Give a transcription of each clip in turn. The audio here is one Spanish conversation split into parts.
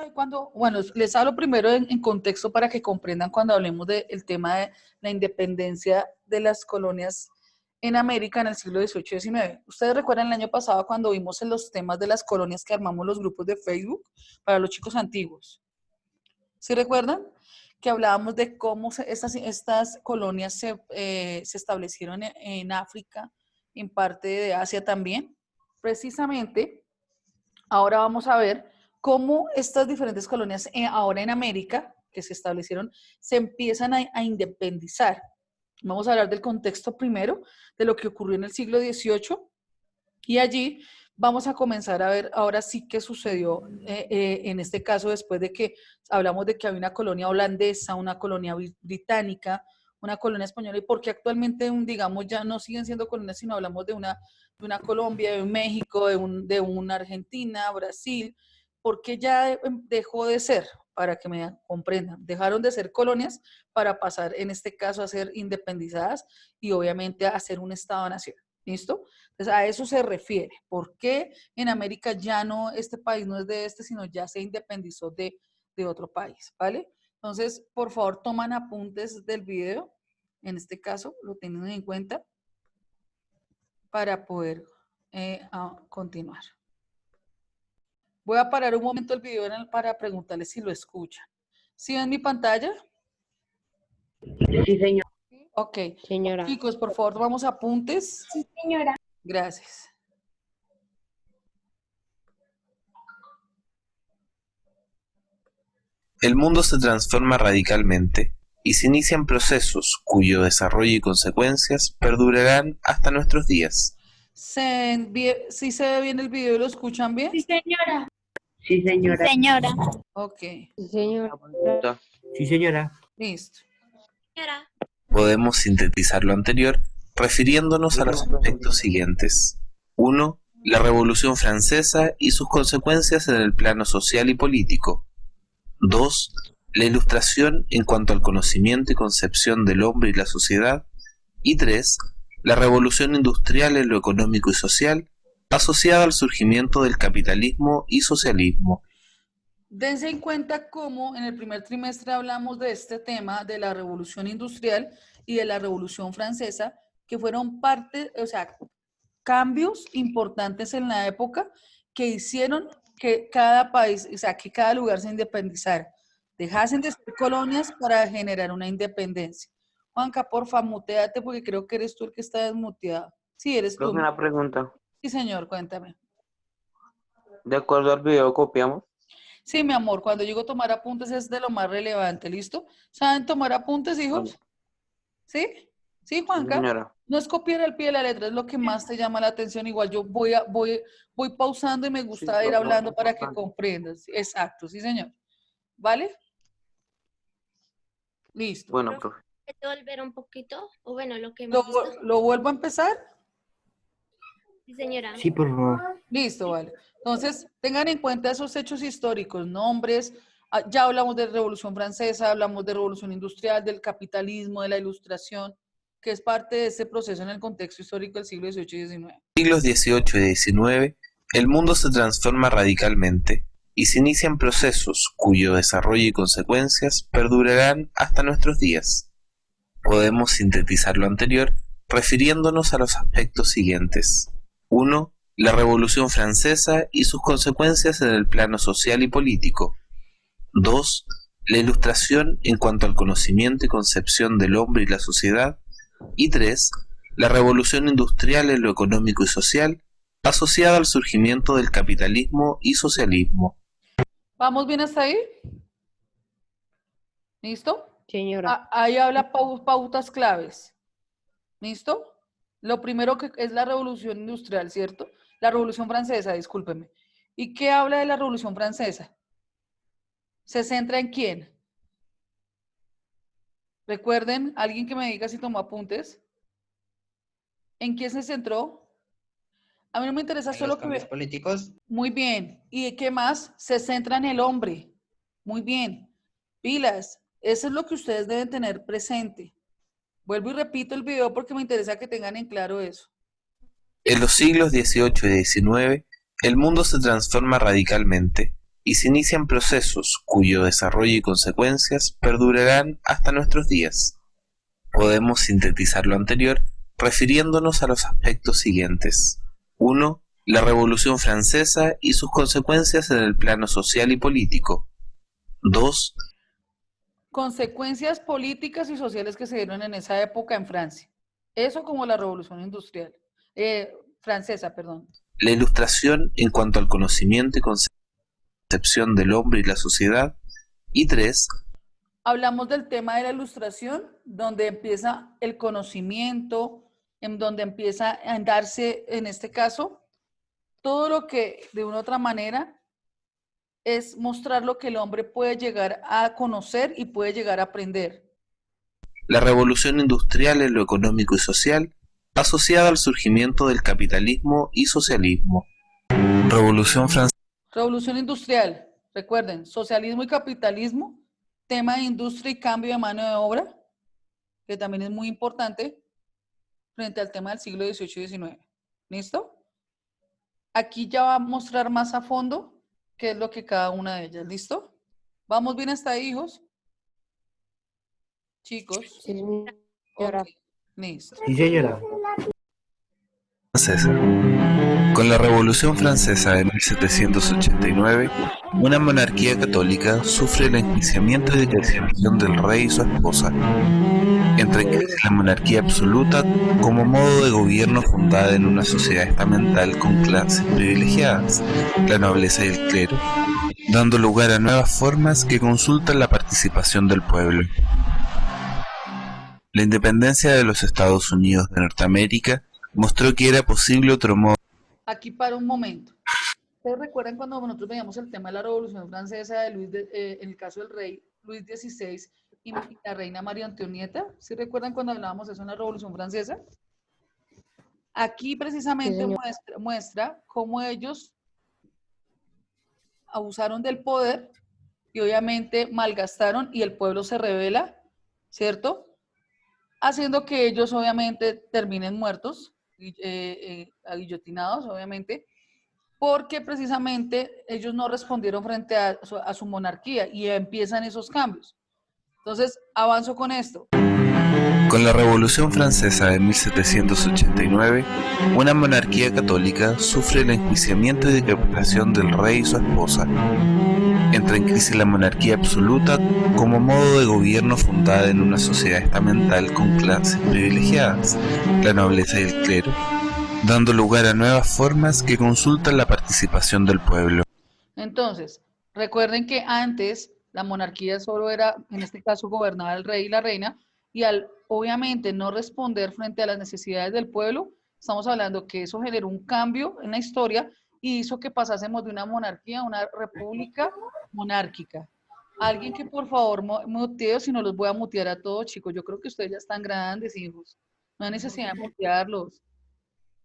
sabe cuándo? Bueno, les hablo primero en contexto para que comprendan cuando hablemos del tema de la independencia de las colonias en América en el siglo XVIII y XIX. Ustedes recuerdan el año pasado cuando vimos en los temas de las colonias que armamos los grupos de Facebook para los chicos antiguos. ¿Sí recuerdan? Que hablábamos de cómo estas colonias se establecieron en África, en parte de Asia también. Precisamente, ahora vamos a ver cómo estas diferentes colonias ahora en América, que se establecieron, se empiezan a independizar. Vamos a hablar del contexto primero, de lo que ocurrió en el siglo XVIII, y allí vamos a comenzar a ver ahora sí qué sucedió en este caso después de que hablamos de que había una colonia holandesa, una colonia británica, una colonia española, y porque actualmente, digamos, ya no siguen siendo colonias, sino hablamos de una Colombia, de un México, de una Argentina, Brasil, porque ya dejó de ser, para que me comprendan, dejaron de ser colonias para pasar en este caso a ser independizadas y obviamente a ser un Estado-nación. ¿Listo? Entonces a eso se refiere. ¿Por qué en América ya no, este país no es de este, sino ya se independizó de otro país? ¿Vale? Entonces, por favor, toman apuntes del video. En este caso, lo tienen en cuenta para poder continuar. Voy a parar un momento el video para preguntarles si lo escuchan. ¿Sí ven mi pantalla? Sí, señor. Ok. Señora. Chicos, por favor, tomamos apuntes. Sí, señora. Gracias. El mundo se transforma radicalmente y se inician procesos cuyo desarrollo y consecuencias perdurarán hasta nuestros días. ¿Sí se ve bien el video y lo escuchan bien? Sí, señora. Sí, señora. Señora. Ok, Sí, señora. Sí, señora. listo. Señora. Podemos sintetizar lo anterior refiriéndonos a los aspectos siguientes. 1. La Revolución Francesa y sus consecuencias en el plano social y político. 2. La Ilustración en cuanto al conocimiento y concepción del hombre y la sociedad. Y 3. La Revolución Industrial en lo económico y social, asociada al surgimiento del capitalismo y socialismo. Dense en cuenta cómo en el primer trimestre hablamos de este tema de la Revolución Industrial y de la Revolución Francesa, que fueron parte, o sea, cambios importantes en la época que hicieron que cada país, o sea, que cada lugar se independizara. Dejasen de ser colonias para generar una independencia. Juanca, porfa, muteate porque creo que eres tú el que está desmuteado. Sí, eres tú. Una pregunta. Sí, señor, cuéntame. De acuerdo al video, copiamos. Sí, mi amor, cuando digo tomar apuntes es de lo más relevante, ¿listo? ¿Saben tomar apuntes, hijos? ¿Sí? ¿Sí, Juanca? Señora. No es copiar al pie de la letra, es lo que más te llama la atención. Igual yo voy pausando y me gusta ir hablando para que comprendas. Exacto, sí, señor. ¿Vale? Listo. Bueno, profe. ¿Puedo volver un poquito? O bueno, lo que hemos visto. ¿Lo vuelvo a empezar? Sí, señora. Sí, por favor. Listo, vale. Entonces, tengan en cuenta esos hechos históricos, nombres. Ya hablamos de Revolución Francesa, hablamos de Revolución Industrial, del capitalismo, de la Ilustración, que es parte de ese proceso en el contexto histórico del siglo XVIII y XIX. En los siglos XVIII y XIX, el mundo se transforma radicalmente y se inician procesos cuyo desarrollo y consecuencias perdurarán hasta nuestros días. Podemos sintetizar lo anterior refiriéndonos a los aspectos siguientes. 1. La Revolución Francesa y sus consecuencias en el plano social y político. 2. La Ilustración en cuanto al conocimiento y concepción del hombre y la sociedad. Y 3. La Revolución Industrial en lo económico y social, asociada al surgimiento del capitalismo y socialismo. ¿Vamos bien hasta ahí? ¿Listo? Señora. Ahí habla pautas claves. ¿Listo? Lo primero que es la Revolución Industrial, ¿cierto? La Revolución Francesa, discúlpeme. ¿Y qué habla de la Revolución Francesa? ¿Se centra en quién? Recuerden, alguien que me diga si tomó apuntes. ¿En quién se centró? A mí no me interesa solo que... cambios políticos. Muy bien. ¿Y qué más? Se centra en el hombre. Muy bien. Pilas. Eso es lo que ustedes deben tener presente. Vuelvo y repito el video porque me interesa que tengan en claro eso. En los siglos XVIII y XIX, el mundo se transforma radicalmente y se inician procesos cuyo desarrollo y consecuencias perdurarán hasta nuestros días. Podemos sintetizar lo anterior refiriéndonos a los aspectos siguientes. 1. La Revolución Francesa y sus consecuencias en el plano social y político. 2. Consecuencias políticas y sociales que se dieron en esa época en Francia. Eso como la Revolución Industrial, francesa, perdón. La Ilustración en cuanto al conocimiento y concepción del hombre y la sociedad. Y 3. Hablamos del tema de la Ilustración, donde empieza el conocimiento, en donde empieza a darse, en este caso, todo lo que de una u otra manera es mostrar lo que el hombre puede llegar a conocer y puede llegar a aprender. La revolución industrial en lo económico y social, asociada al surgimiento del capitalismo y socialismo. Revolución Francesa. Revolución industrial, recuerden, socialismo y capitalismo, tema de industria y cambio de mano de obra, que también es muy importante frente al tema del siglo XVIII y XIX. ¿Listo? Aquí ya va a mostrar más a fondo qué es lo que cada una de ellas. ¿Listo? ¿Vamos bien hasta ahí, hijos? Chicos. Sí, señora. Okay. Listo. Sí, señora. Francesa. Con la Revolución Francesa de 1789, una monarquía católica sufre el enjuiciamiento y decapitación del rey y su esposa. Entra en crisis la monarquía absoluta como modo de gobierno fundada en una sociedad estamental con clases privilegiadas, la nobleza y el clero, dando lugar a nuevas formas que consultan la participación del pueblo. La independencia de los Estados Unidos de Norteamérica mostró que era posible otro modo. Aquí para un momento. ¿Ustedes recuerdan cuando nosotros veíamos el tema de la Revolución Francesa en el caso del rey Luis XVI y la reina María Antonieta? ¿Sí recuerdan cuando hablábamos de eso en la Revolución Francesa? Aquí precisamente muestra cómo ellos abusaron del poder y obviamente malgastaron y el pueblo se rebela, ¿cierto? Haciendo que ellos obviamente terminen muertos, guillotinados obviamente, porque precisamente ellos no respondieron frente a su monarquía y empiezan esos cambios. Entonces, avanzo con esto. Con la Revolución Francesa de 1789, una monarquía católica sufre el enjuiciamiento y decapitación del rey y su esposa. Entra en crisis la monarquía absoluta como modo de gobierno fundada en una sociedad estamental con clases privilegiadas, la nobleza y el clero, dando lugar a nuevas formas que consultan la participación del pueblo. Entonces, recuerden que antes la monarquía solo era, en este caso, gobernaba el rey y la reina, y al obviamente no responder frente a las necesidades del pueblo, estamos hablando que eso generó un cambio en la historia y hizo que pasásemos de una monarquía a una república monárquica. Alguien que por favor mutee, si no los voy a mutear a todos, chicos. Yo creo que ustedes ya están grandes, hijos. No hay necesidad de mutearlos.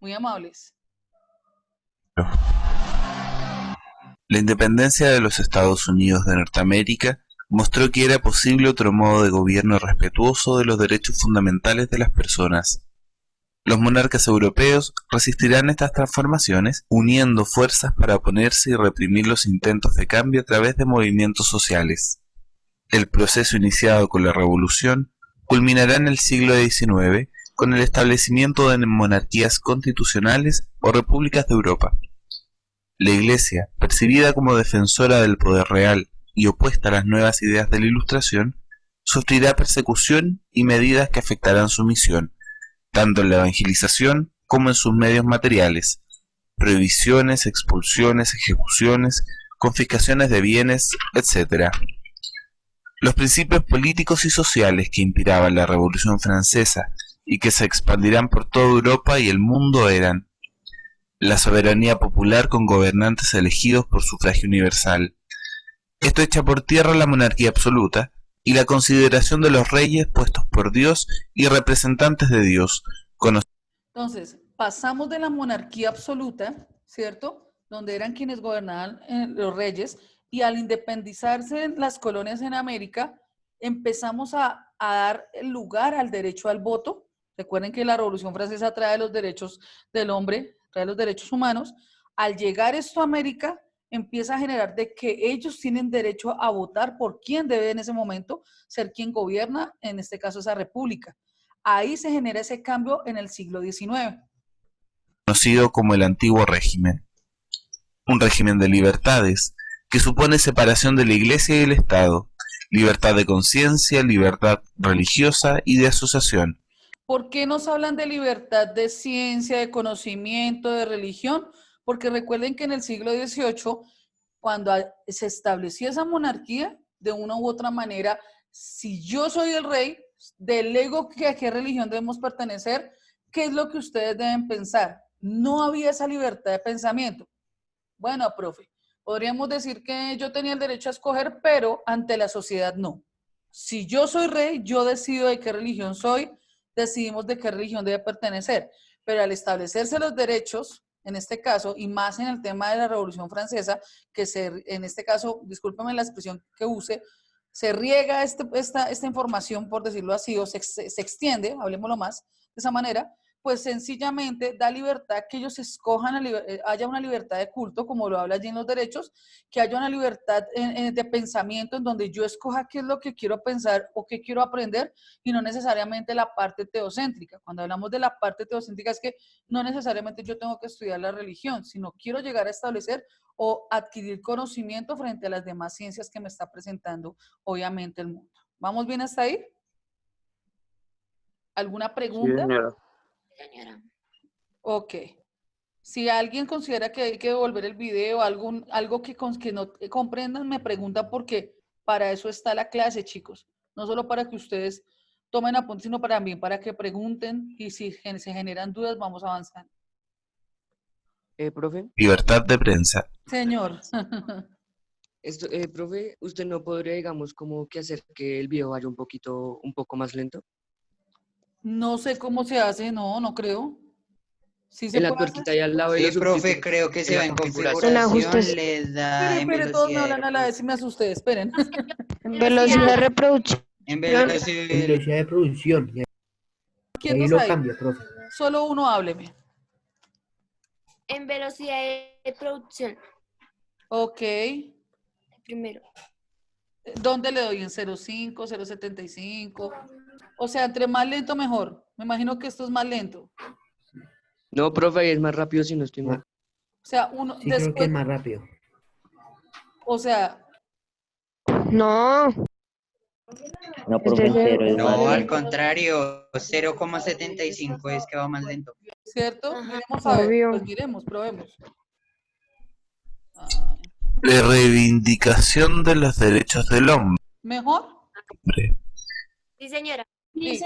Muy amables. La independencia de los Estados Unidos de Norteamérica mostró que era posible otro modo de gobierno respetuoso de los derechos fundamentales de las personas. Los monarcas europeos resistirán estas transformaciones, uniendo fuerzas para oponerse y reprimir los intentos de cambio a través de movimientos sociales. El proceso iniciado con la Revolución culminará en el siglo XIX con el establecimiento de monarquías constitucionales o repúblicas de Europa. La Iglesia, percibida como defensora del poder real y opuesta a las nuevas ideas de la Ilustración, sufrirá persecución y medidas que afectarán su misión, tanto en la evangelización como en sus medios materiales: prohibiciones, expulsiones, ejecuciones, confiscaciones de bienes, etc. Los principios políticos y sociales que inspiraban la Revolución Francesa y que se expandirán por toda Europa y el mundo eran: la soberanía popular con gobernantes elegidos por sufragio universal. Esto echa por tierra la monarquía absoluta y la consideración de los reyes puestos por Dios y representantes de Dios. Entonces, pasamos de la monarquía absoluta, ¿cierto? Donde eran quienes gobernaban los reyes, y al independizarse las colonias en América, empezamos a dar el lugar al derecho al voto. Recuerden que la Revolución Francesa trae los derechos del hombre, trae los derechos humanos. Al llegar esto a América, empieza a generar de que ellos tienen derecho a votar por quién debe en ese momento ser quien gobierna, en este caso esa república. Ahí se genera ese cambio en el siglo XIX. Conocido como el Antiguo Régimen. Un régimen de libertades que supone separación de la Iglesia y el Estado, libertad de conciencia, libertad religiosa y de asociación. ¿Por qué nos hablan de libertad de ciencia, de conocimiento, de religión? Porque recuerden que en el siglo XVIII, cuando se estableció esa monarquía, de una u otra manera, si yo soy el rey, delego a qué religión debemos pertenecer, ¿qué es lo que ustedes deben pensar? No había esa libertad de pensamiento. Bueno, profe, podríamos decir que yo tenía el derecho a escoger, pero ante la sociedad no. Si yo soy rey, yo decido de qué religión soy, decidimos de qué religión debe pertenecer. Pero al establecerse los derechos, en este caso, y más en el tema de la Revolución Francesa, que en este caso, discúlpeme la expresión que use, se riega esta información, por decirlo así, o se extiende, hablemoslo más de esa manera, pues sencillamente da libertad que ellos escojan, haya una libertad de culto, como lo habla allí en los derechos, que haya una libertad de pensamiento en donde yo escoja qué es lo que quiero pensar o qué quiero aprender y no necesariamente la parte teocéntrica. Cuando hablamos de la parte teocéntrica es que no necesariamente yo tengo que estudiar la religión, sino quiero llegar a establecer o adquirir conocimiento frente a las demás ciencias que me está presentando, obviamente, el mundo. ¿Vamos bien hasta ahí? ¿Alguna pregunta? Sí, señora. Señora. Ok. Si alguien considera que hay que devolver el video, algo que no comprendan, me preguntan porque para eso está la clase, chicos. No solo para que ustedes tomen apuntes, sino también para que pregunten y si se generan dudas, vamos avanzando. Profe, Libertad de prensa. Señor. profe, ¿usted no podría, digamos, como que hacer que el video vaya un poco más lento? No sé cómo se hace, no creo. ¿Sí se En la puede hacer? tuerquita y al lado de los profe, subtítulos, creo que se va en configuración. En ajustes. configuración, le da en Esperen, todos me velocidad hablan a la vez y me asusté, esperen. Velocidad de reproducción. en En velocidad de producción. Y ahí Quietos lo ahí. cambia, profe. Solo uno hábleme. En velocidad de producción. Ok. Primero. ¿Dónde le doy? ¿En 0.5, 0.75? O sea, entre más lento mejor. Me imagino que esto es más lento. No, profe, ahí es más rápido si no estoy mal. O sea, uno Sí, creo que después, es más rápido. o sea, No. No, Es profe, de entero es más No, al lento. contrario, 0,75 es que va más lento. ¿cierto? Ajá. Miremos a ver, Obvio. pues miremos, probemos. De reivindicación de los derechos del hombre. ¿Mejor? Sí, señora. Sí.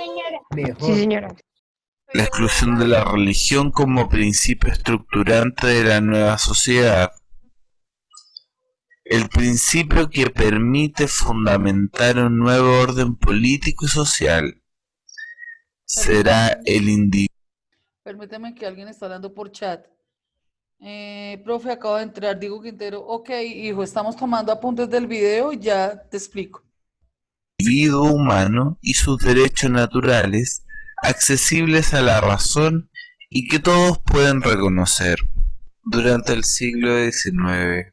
Mejor. Sí, señora. La exclusión de la religión como principio estructurante de la nueva sociedad. El principio que permite fundamentar un nuevo orden político y social. Será el individuo. Permíteme que alguien está hablando por chat. Profe, acabo de entrar, Diego Quintero. Ok, hijo, estamos tomando apuntes del video y ya te explico. Individuo humano y sus derechos naturales accesibles a la razón y que todos pueden reconocer. Durante el siglo XIX,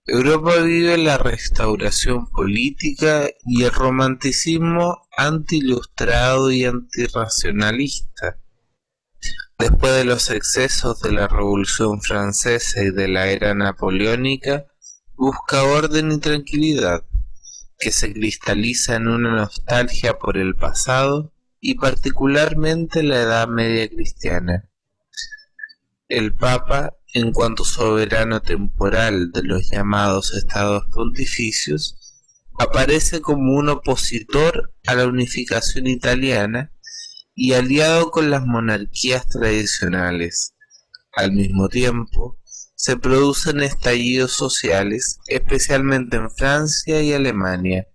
Europa vive la restauración política y el romanticismo anti-ilustrado y antirracionalista. Después de los excesos de la Revolución Francesa y de la era napoleónica, busca orden y tranquilidad, que se cristaliza en una nostalgia por el pasado y particularmente la Edad Media cristiana. El Papa, en cuanto soberano temporal de los llamados estados pontificios, aparece como un opositor a la unificación italiana y aliado con las monarquías tradicionales. Al mismo tiempo, se producen estallidos sociales, especialmente en Francia y Alemania.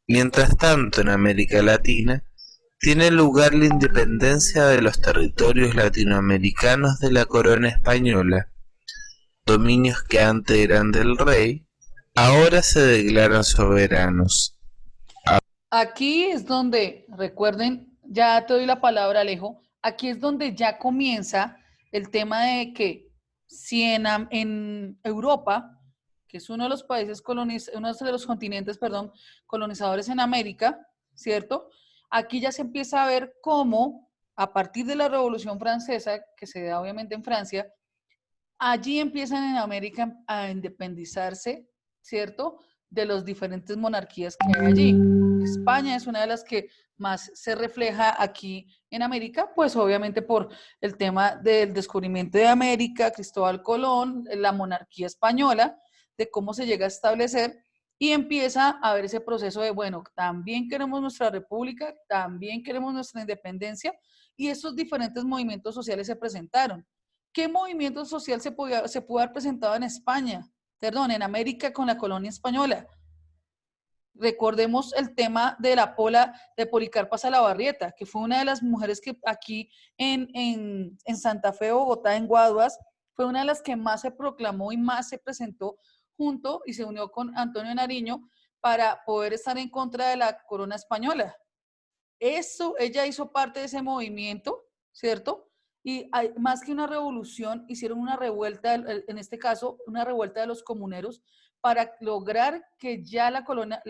Mientras tanto, en América Latina, tiene lugar la independencia de los territorios latinoamericanos de la corona española. Dominios que antes eran del rey, ahora se declaran soberanos. Aquí es donde, recuerden, ya te doy la palabra, Alejo, aquí es donde ya comienza el tema de que si en Europa, que es uno de los países uno de los continentes, perdón, colonizadores en América, ¿cierto? Aquí ya se empieza a ver cómo, a partir de la Revolución Francesa, que se da obviamente en Francia, allí empiezan en América a independizarse, ¿cierto? De las diferentes monarquías que hay allí. España es una de las que más se refleja aquí en América, pues obviamente por el tema del descubrimiento de América, Cristóbal Colón, la monarquía española, de cómo se llega a establecer y empieza a ver ese proceso de, bueno, también queremos nuestra república, también queremos nuestra independencia y estos diferentes movimientos sociales se presentaron. ¿Qué movimiento social se pudo haber presentado en España? Perdón, en América con la colonia española. Recordemos el tema de la pola de Policarpa Salabarrieta, que fue una de las mujeres que aquí en Santa Fe, Bogotá, en Guaduas, fue una de las que más se proclamó y más se presentó junto y se unió con Antonio Nariño para poder estar en contra de la corona española. Eso, ella hizo parte de ese movimiento, ¿cierto? Y más que una revolución, hicieron una revuelta, en este caso, una revuelta de los comuneros para lograr que ya la corona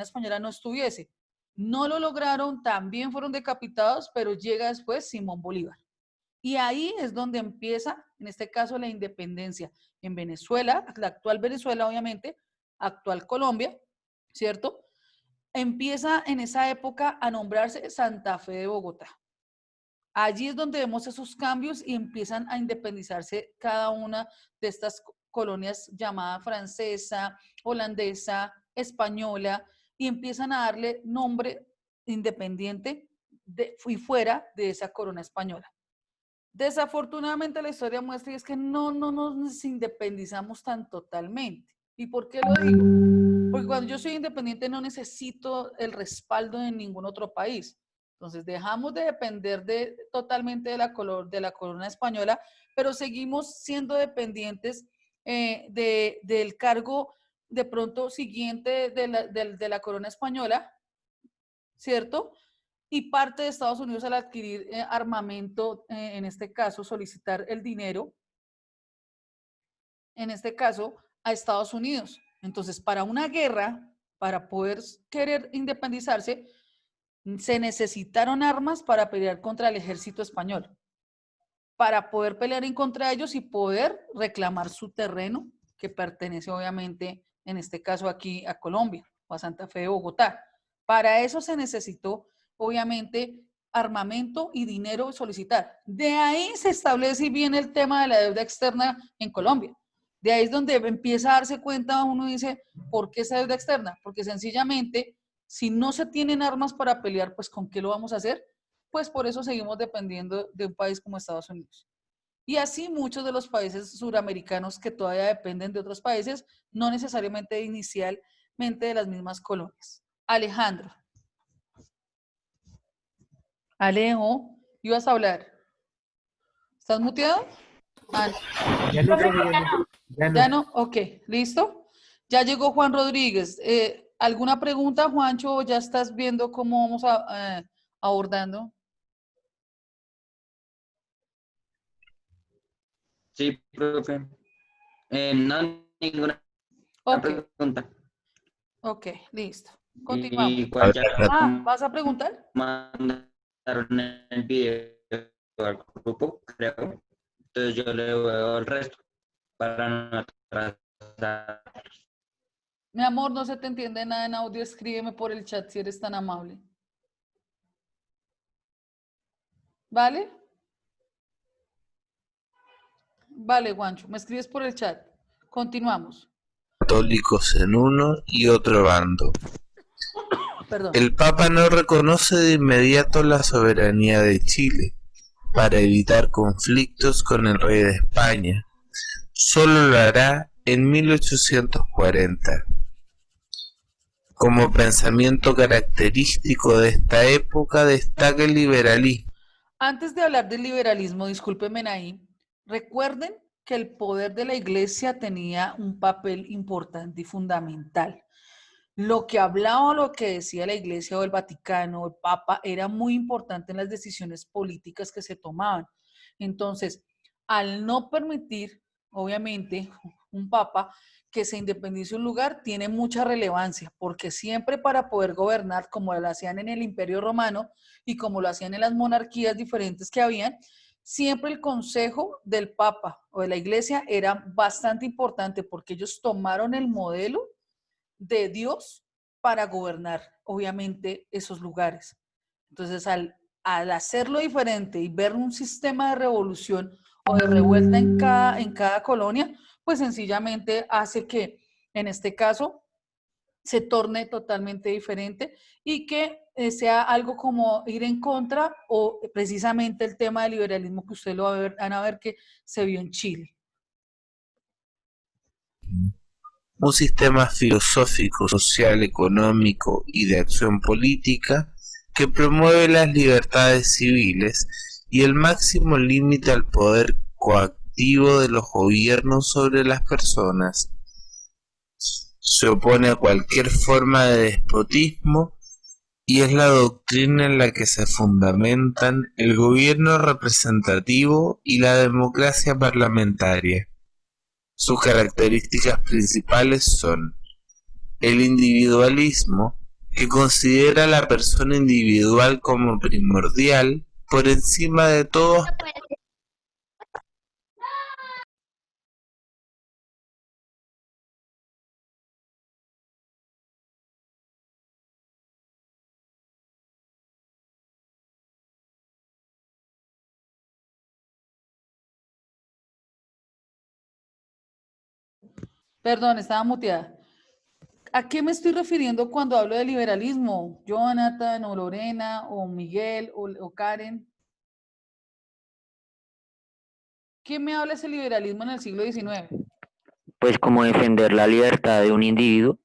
española no estuviese. No lo lograron, también fueron decapitados, pero llega después Simón Bolívar. Y ahí es donde empieza, en este caso, la independencia en Venezuela, la actual Venezuela, obviamente, actual Colombia, ¿cierto? Empieza en esa época a nombrarse Santa Fe de Bogotá. Allí es donde vemos esos cambios y empiezan a independizarse cada una de estas colonias llamada francesa, holandesa, española, y empiezan a darle nombre independiente y fuera de esa corona española. Desafortunadamente la historia muestra y es que no nos independizamos tan totalmente. ¿Y por qué lo digo? Porque cuando yo soy independiente no necesito el respaldo de ningún otro país. Entonces dejamos de depender totalmente de la corona española, pero seguimos siendo dependientes del cargo de pronto siguiente de la corona española, ¿cierto? Y parte de Estados Unidos al adquirir armamento, en este caso solicitar el dinero, en este caso a Estados Unidos. Entonces, para una guerra, para poder querer independizarse, se necesitaron armas para pelear contra el ejército español, para poder pelear en contra de ellos y poder reclamar su terreno, que pertenece obviamente, en este caso aquí a Colombia o a Santa Fe de Bogotá. Para eso se necesitó, obviamente, armamento y dinero solicitar. De ahí se establece y viene el tema de la deuda externa en Colombia. De ahí es donde empieza a darse cuenta, uno dice, ¿por qué esa deuda externa? Porque sencillamente, si no se tienen armas para pelear, pues ¿con qué lo vamos a hacer? Pues por eso seguimos dependiendo de un país como Estados Unidos. Y así muchos de los países suramericanos que todavía dependen de otros países, no necesariamente inicialmente de las mismas colonias. Alejandro. Alejo, ¿ibas a hablar? ¿Estás muteado? Ah, Ya no, profe, ya no. ya no, ok, listo. Ya llegó Juan Rodríguez. ¿Alguna pregunta, Juancho, o ya estás viendo cómo vamos abordando? Sí, profe. No, ninguna Ok, pregunta. ok, listo. Continuamos. Y cuál ya ¿Vas a preguntar? mandaron el video al grupo, creo. Entonces yo le veo el resto para no atrasar. Mi amor, no se te entiende nada en audio, escríbeme por el chat si eres tan amable. ¿Vale? Vale, Juancho, me escribes por el chat. Continuamos. Católicos en uno y otro bando. Perdón. El Papa no reconoce de inmediato la soberanía de Chile para evitar conflictos con el rey de España. Solo lo hará en 1840. Como pensamiento característico de esta época destaca el liberalismo. Antes de hablar del liberalismo, discúlpenme ahí, recuerden que el poder de la iglesia tenía un papel importante y fundamental. Lo que hablaba o lo que decía la iglesia o el Vaticano o el Papa era muy importante en las decisiones políticas que se tomaban. Entonces, al no permitir, obviamente, un papa que se independice un lugar tiene mucha relevancia, porque siempre para poder gobernar, como lo hacían en el Imperio Romano y como lo hacían en las monarquías diferentes que habían, siempre el consejo del papa o de la iglesia era bastante importante porque ellos tomaron el modelo de Dios para gobernar, obviamente, esos lugares. Entonces, al hacerlo diferente y ver un sistema de revolución o de revuelta en cada colonia, pues sencillamente hace que, en este caso, se torne totalmente diferente y que sea algo como ir en contra o precisamente el tema del liberalismo que usted lo van a ver que se vio en Chile. Un sistema filosófico, social, económico y de acción política que promueve las libertades civiles y el máximo límite al poder coactivo de los gobiernos sobre las personas. Se opone a cualquier forma de despotismo y es la doctrina en la que se fundamentan el gobierno representativo y la democracia parlamentaria. Sus características principales son el individualismo, que considera a la persona individual como primordial por encima de todo. Perdón, estaba muteada. ¿A qué me estoy refiriendo cuando hablo de liberalismo? Jonathan, o Lorena, o Miguel, o Karen. ¿Qué me habla ese liberalismo en el siglo XIX? Pues como defender la libertad de un individuo.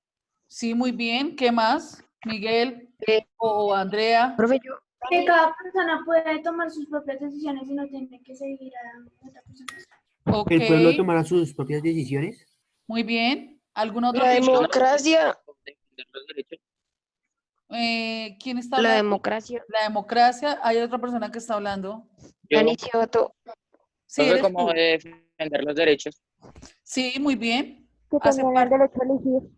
Sí, muy bien. ¿Qué más? Miguel o Andrea. Profe, yo, Que cada persona puede tomar sus propias decisiones y no tiene que seguir a otra persona. Ok, El pueblo tomará sus propias decisiones. muy bien. ¿Alguna otra la opinión? democracia, ¿Quién está la hablando? democracia, La democracia. Hay otra persona que está hablando. Aniceto, Sí, eres como tú. defender los derechos. Sí, muy bien. Que Hace tengan el parte- derecho a elegir.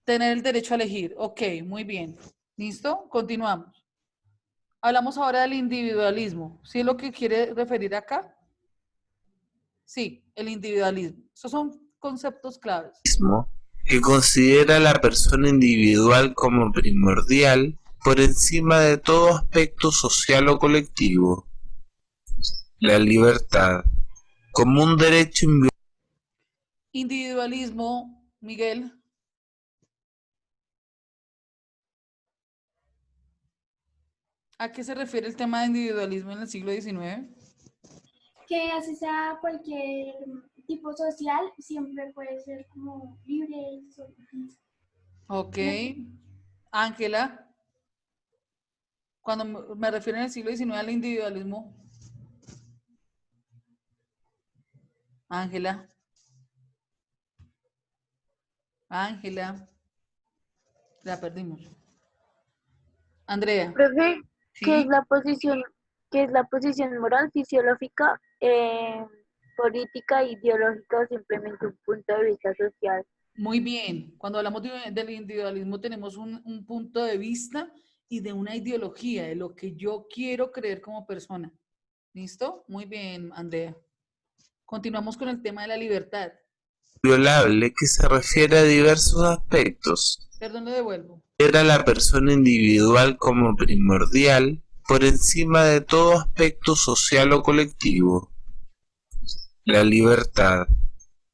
Tener el derecho a elegir. Ok, muy bien. ¿Listo? Continuamos. Hablamos ahora del individualismo. ¿Sí es lo que quiere referir acá? Sí, el individualismo. Esos son conceptos claves. Que considera a la persona individual como primordial por encima de todo aspecto social o colectivo. La libertad, como un derecho inviolable. Individualismo, Miguel. ¿A qué se refiere el tema de individualismo en el siglo XIX? Que así sea cualquier tipo social, siempre puede ser como libre. Ok. Ángela. Cuando me refiero en el siglo XIX al individualismo. Ángela. Ángela. La perdimos. Andrea. Profe, ¿qué es ¿Sí? la posición moral, fisiológica, política, ideológica o simplemente un punto de vista social? Muy bien. Cuando hablamos del individualismo tenemos un punto de vista y de una ideología, de lo que yo quiero creer como persona. ¿Listo? Muy bien, Andrea. Continuamos con el tema de la libertad. Inviolable que se refiere a diversos aspectos. Perdón, lo devuelvo. Considera a la persona individual como primordial por encima de todo aspecto social o colectivo. La libertad,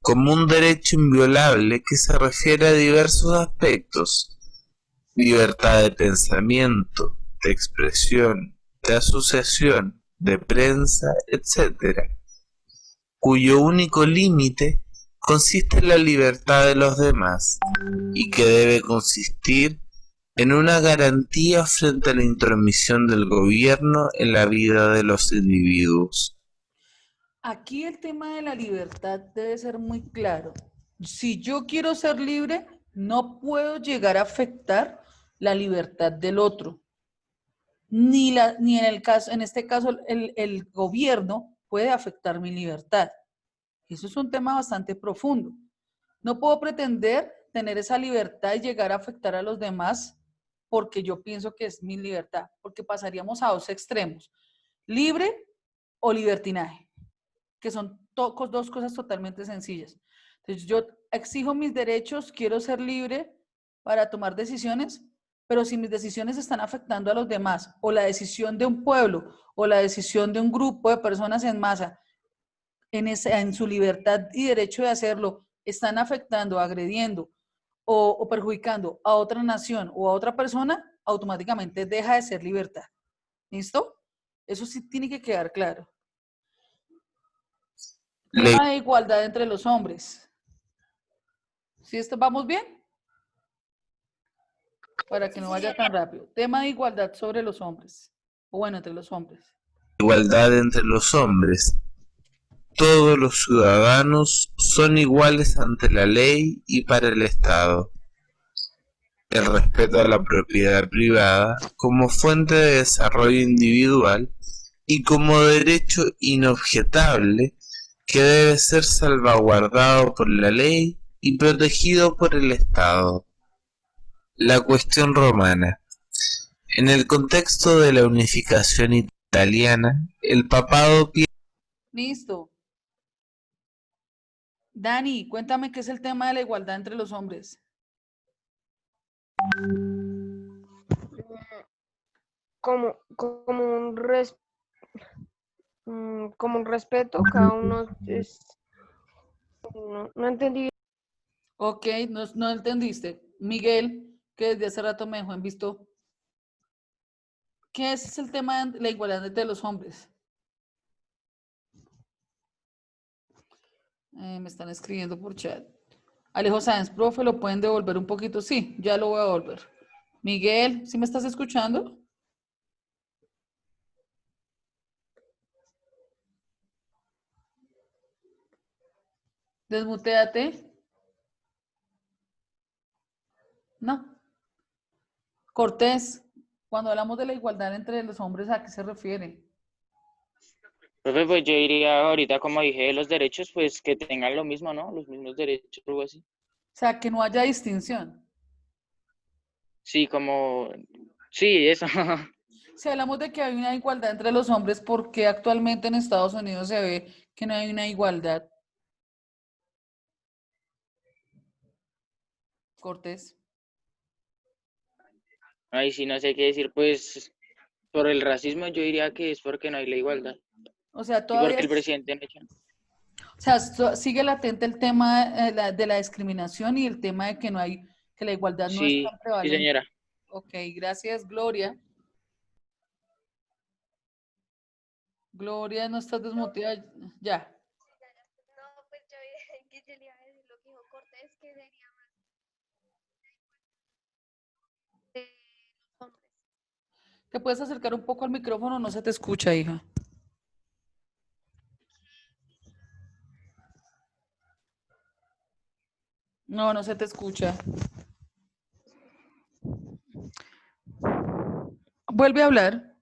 como un derecho inviolable que se refiere a diversos aspectos. Libertad de pensamiento, de expresión, de asociación, de prensa, etc., cuyo único límite consiste en la libertad de los demás y que debe consistir en una garantía frente a la intromisión del gobierno en la vida de los individuos. Aquí el tema de la libertad debe ser muy claro. Si yo quiero ser libre, no puedo llegar a afectar la libertad del otro. Ni en este caso el gobierno puede afectar mi libertad. Eso es un tema bastante profundo. No puedo pretender tener esa libertad y llegar a afectar a los demás porque yo pienso que es mi libertad, porque pasaríamos a dos extremos, libre o libertinaje, que son dos cosas totalmente sencillas. Entonces yo exijo mis derechos, quiero ser libre para tomar decisiones, pero si mis decisiones están afectando a los demás, o la decisión de un pueblo, o la decisión de un grupo de personas en masa, en su libertad y derecho de hacerlo, están afectando, agrediendo o perjudicando a otra nación o a otra persona, automáticamente deja de ser libertad. ¿Listo? Eso sí tiene que quedar claro. Tema de igualdad entre los hombres. ¿Sí vamos bien? Para que no vaya tan rápido. Tema de igualdad sobre los hombres. O bueno, entre los hombres. Igualdad entre los hombres. Todos los ciudadanos son iguales ante la ley y para el Estado. El respeto a la propiedad privada como fuente de desarrollo individual y como derecho inobjetable que debe ser salvaguardado por la ley y protegido por el Estado. La cuestión romana. En el contexto de la unificación italiana, el papado... Listo. Dani, cuéntame qué es el tema de la igualdad entre los hombres. Como un respeto, cada uno es... No entendí. Ok, no entendiste. Miguel, que desde hace rato me dejó en visto. ¿Qué es el tema de la igualdad entre los hombres? Me están escribiendo por chat. Alejo Sáenz, profe, ¿lo pueden devolver un poquito? Sí, ya lo voy a devolver. Miguel, ¿sí me estás escuchando? Desmuteate. No. Cortés, cuando hablamos de la igualdad entre los hombres, ¿a qué se refiere? Profe, pues yo diría ahorita, como dije, de los derechos, pues que tengan lo mismo, ¿no? Los mismos derechos, algo así. O sea, que no haya distinción. Sí, sí, eso. Si hablamos de que hay una igualdad entre los hombres, ¿por qué actualmente en Estados Unidos se ve que no hay una igualdad? Cortés. Ahí sí no sé qué decir, pues por el racismo yo diría que es porque no hay la igualdad. O sea, Y todavía porque el presidente no echa. o sea, sigue latente el tema de la discriminación y el tema de que no hay, que la igualdad no es tan Sí, sí, prevalente. señora. Ok, gracias, Gloria. Gloria, no estás desmuteada. Ya. No, pues yo que le iba a decir lo que dijo Cortés, que sería más de los hombres. ¿Te puedes acercar un poco al micrófono? No se te escucha, hija. No, no se te escucha. Vuelve a hablar.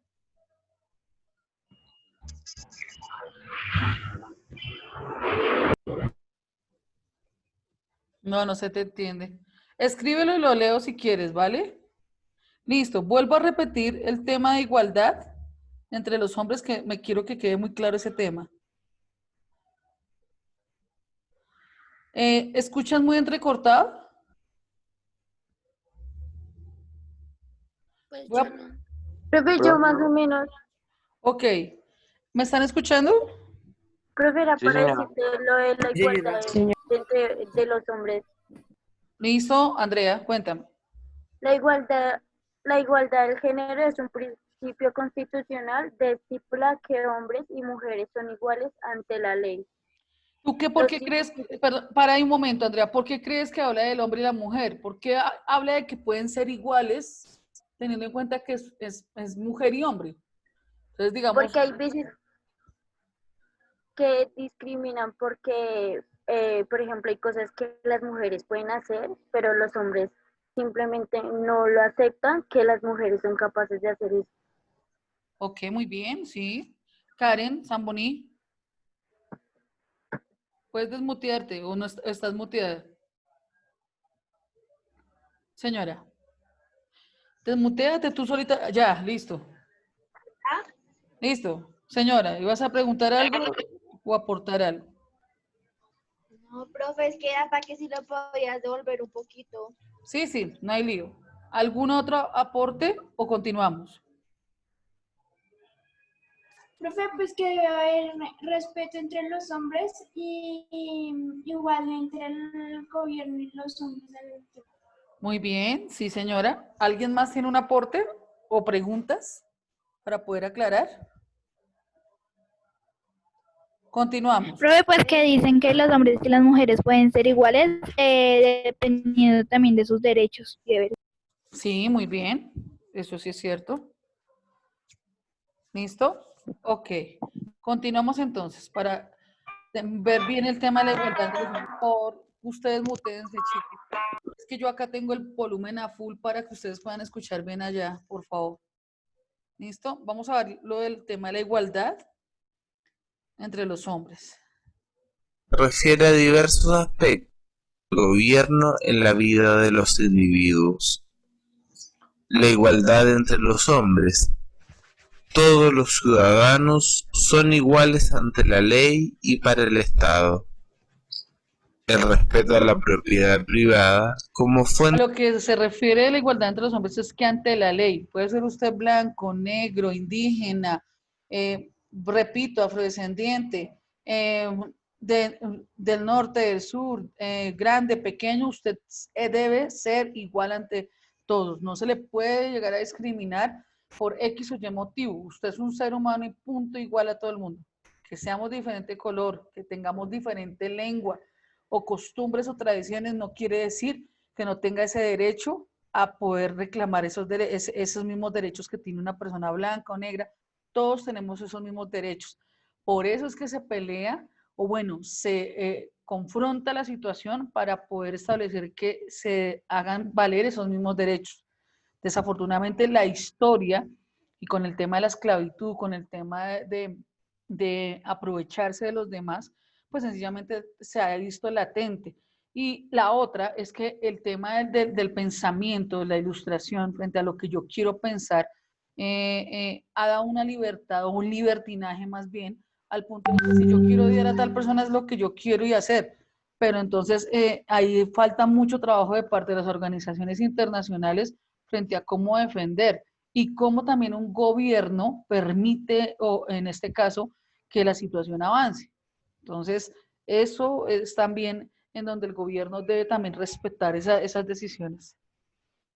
No, no se te entiende. Escríbelo y lo leo si quieres, ¿vale? Listo. Vuelvo a repetir el tema de igualdad entre los hombres, que me quiero que quede muy claro ese tema. ¿Escuchas muy entrecortado? Pues Voy yo a- no. Profe, yo más o menos, Ok. ¿Me están escuchando? profe, era Sí, para señora. decirte lo de la Sí, señora. igualdad de los hombres. Listo, Andrea, cuéntame. La igualdad, la igualdad del género es un principio constitucional que estipula que hombres y mujeres son iguales ante la ley. ¿Tú por Los qué ci- crees, perdón, para ahí un momento, Andrea, ¿por qué crees que habla del hombre y la mujer? ¿Por qué habla de que pueden ser iguales, teniendo en cuenta que es mujer y hombre? Entonces, digamos, Porque hay veces que discriminan porque, por ejemplo, hay cosas que las mujeres pueden hacer, pero los hombres simplemente no lo aceptan, que las mujeres son capaces de hacer eso. ok, muy bien, sí. Karen Zamboni. Puedes desmutearte o no estás muteada. Señora, desmuteate tú solita. Ya, listo. Listo. Señora, ¿ibas a preguntar algo o aportar algo? No, profe, es que era para que si lo podías devolver un poquito. Sí, sí, no hay lío. ¿Algún otro aporte o continuamos? Profe, pues que debe haber respeto entre los hombres y igual entre el gobierno y los hombres. Muy bien, sí, señora. ¿Alguien más tiene un aporte o preguntas para poder aclarar? Continuamos. Profe, pues que dicen que los hombres y las mujeres pueden ser iguales dependiendo también de sus derechos y deberes. Sí, muy bien. Eso sí es cierto. ¿Listo? Ok. Continuamos entonces para ver bien el tema de la igualdad. Por ustedes mutense, chicos. Es que yo acá tengo el volumen a full para que ustedes puedan escuchar bien allá, por favor. ¿Listo? Vamos a ver lo del tema de la igualdad entre los hombres. Se refiere a diversos aspectos del gobierno en la vida de los individuos. La igualdad entre los hombres. Todos los ciudadanos son iguales ante la ley y para el Estado. El respeto a la propiedad privada como A fuente lo que se refiere a la igualdad entre los hombres es que ante la ley, puede ser usted blanco, negro, indígena, repito, afrodescendiente, del norte, del sur, grande, pequeño, usted debe ser igual ante todos. No se le puede llegar a discriminar por X o Y motivo. Usted es un ser humano y punto igual a todo el mundo. Que seamos diferente color, que tengamos diferente lengua o costumbres o tradiciones, no quiere decir que no tenga ese derecho a poder reclamar esos mismos derechos que tiene una persona blanca o negra. Todos tenemos esos mismos derechos. Por eso es que se pelea, o bueno, se confronta la situación para poder establecer que se hagan valer esos mismos derechos. Desafortunadamente la historia, y con el tema de la esclavitud, con el tema de aprovecharse de los demás, pues sencillamente se ha visto latente. Y la otra es que el tema del pensamiento, de la ilustración, frente a lo que yo quiero pensar, ha dado una libertad o un libertinaje más bien, al punto de que si yo quiero odiar a tal persona es lo que yo quiero y hacer. Pero entonces ahí falta mucho trabajo de parte de las organizaciones internacionales frente a cómo defender y cómo también un gobierno permite, o en este caso, que la situación avance. Entonces, eso es también en donde el gobierno debe también respetar esas decisiones.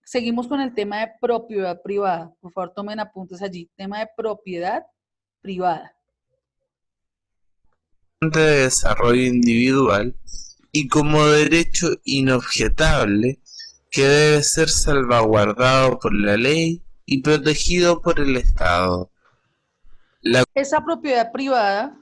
Seguimos con el tema de propiedad privada. Por favor, tomen apuntes allí. Tema de propiedad privada. de desarrollo individual y como derecho inobjetable que debe ser salvaguardado por la ley y protegido por el Estado. Esa propiedad privada,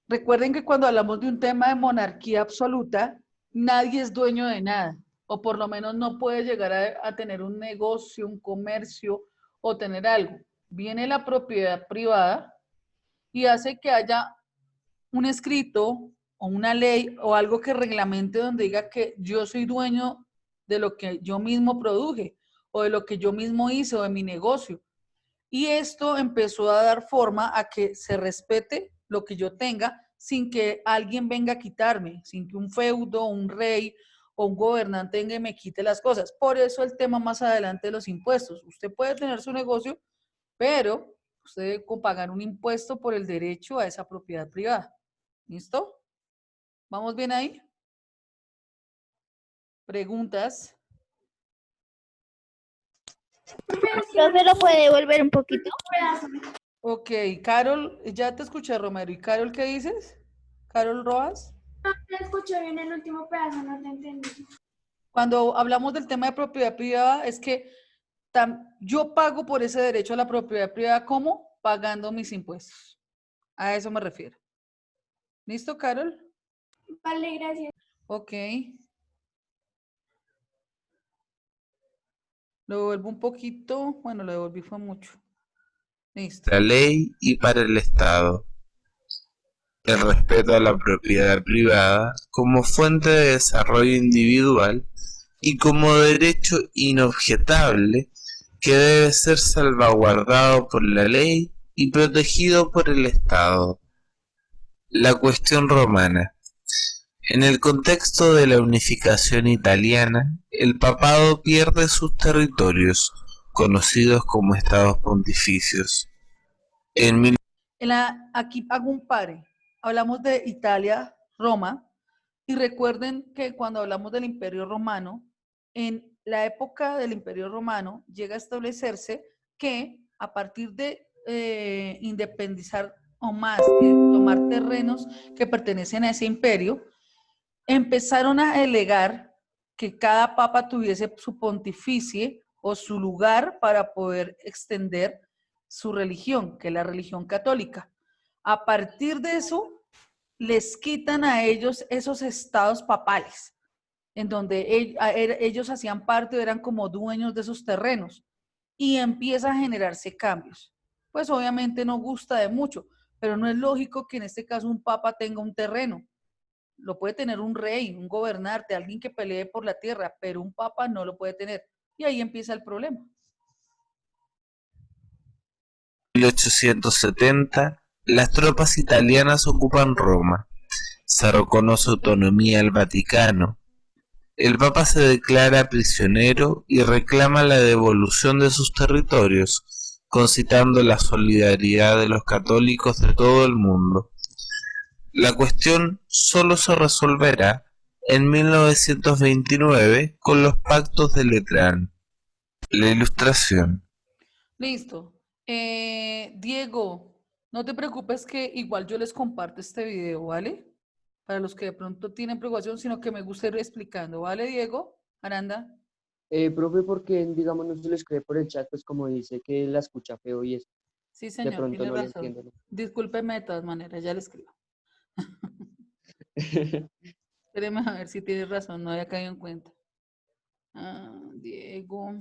recuerden que cuando hablamos de un tema de monarquía absoluta, nadie es dueño de nada, o por lo menos no puede llegar a tener un negocio, un comercio o tener algo. Viene la propiedad privada y hace que haya un escrito o una ley o algo que reglamente donde diga que yo soy dueño de lo que yo mismo produje o de lo que yo mismo hice o de mi negocio. Y esto empezó a dar forma a que se respete lo que yo tenga sin que alguien venga a quitarme, sin que un feudo, un rey o un gobernante venga y me quite las cosas. Por eso el tema más adelante de los impuestos. Usted puede tener su negocio, pero usted debe pagar un impuesto por el derecho a esa propiedad privada. ¿Listo? ¿Vamos bien ahí? ¿Preguntas? Profe, ¿lo puede devolver un poquito? Ok, Carol, ya te escuché, Romero. ¿Y Carol qué dices? ¿Carol Rojas? No te escuché bien el último pedazo, no te entendí. Cuando hablamos del tema de propiedad privada, es que yo pago por ese derecho a la propiedad privada, ¿cómo? Pagando mis impuestos. A eso me refiero. ¿Listo, Carol? Vale, gracias. Ok. Lo devuelvo un poquito. Bueno, lo devolví fue mucho. Listo. La ley y para el Estado. el respeto a la propiedad privada como fuente de desarrollo individual y como derecho inobjetable que debe ser salvaguardado por la ley y protegido por el Estado. La cuestión romana. En el contexto de la unificación italiana, el papado pierde sus territorios, conocidos como estados pontificios. Aquí hago un pare. Hablamos de Italia, Roma, y recuerden que cuando hablamos del Imperio Romano, en la época del Imperio Romano llega a establecerse que a partir de independizar o más, que tomar terrenos que pertenecen a ese imperio, empezaron a delegar que cada papa tuviese su pontificie o su lugar para poder extender su religión, que es la religión católica. A partir de eso, les quitan a ellos esos estados papales, en donde ellos hacían parte o eran como dueños de esos terrenos, y empieza a generarse cambios. Pues obviamente no gusta de mucho, pero no es lógico que en este caso un papa tenga un terreno. Lo puede tener un rey, un gobernante, alguien que pelee por la tierra, pero un papa no lo puede tener. Y ahí empieza el problema. 1870, las tropas italianas ocupan Roma. Se reconoce autonomía al Vaticano. El Papa se declara prisionero y reclama la devolución de sus territorios, concitando la solidaridad de los católicos de todo el mundo. La cuestión solo se resolverá en 1929 con los pactos de Letrán. La ilustración. Listo. Diego, no te preocupes que igual yo les comparto este video, ¿vale? Para los que de pronto tienen preocupación, sino que me gusta ir explicando, ¿vale, Diego? Aranda. Profe, porque digamos no se lo escribe por el chat, pues como dice que la escucha feo y eso. Sí, señor, De pronto tiene no le razón. entiendo, ¿no? Discúlpeme de todas maneras, ya le escribo. Espéreme a ver si tienes razón, no había caído en cuenta. Diego.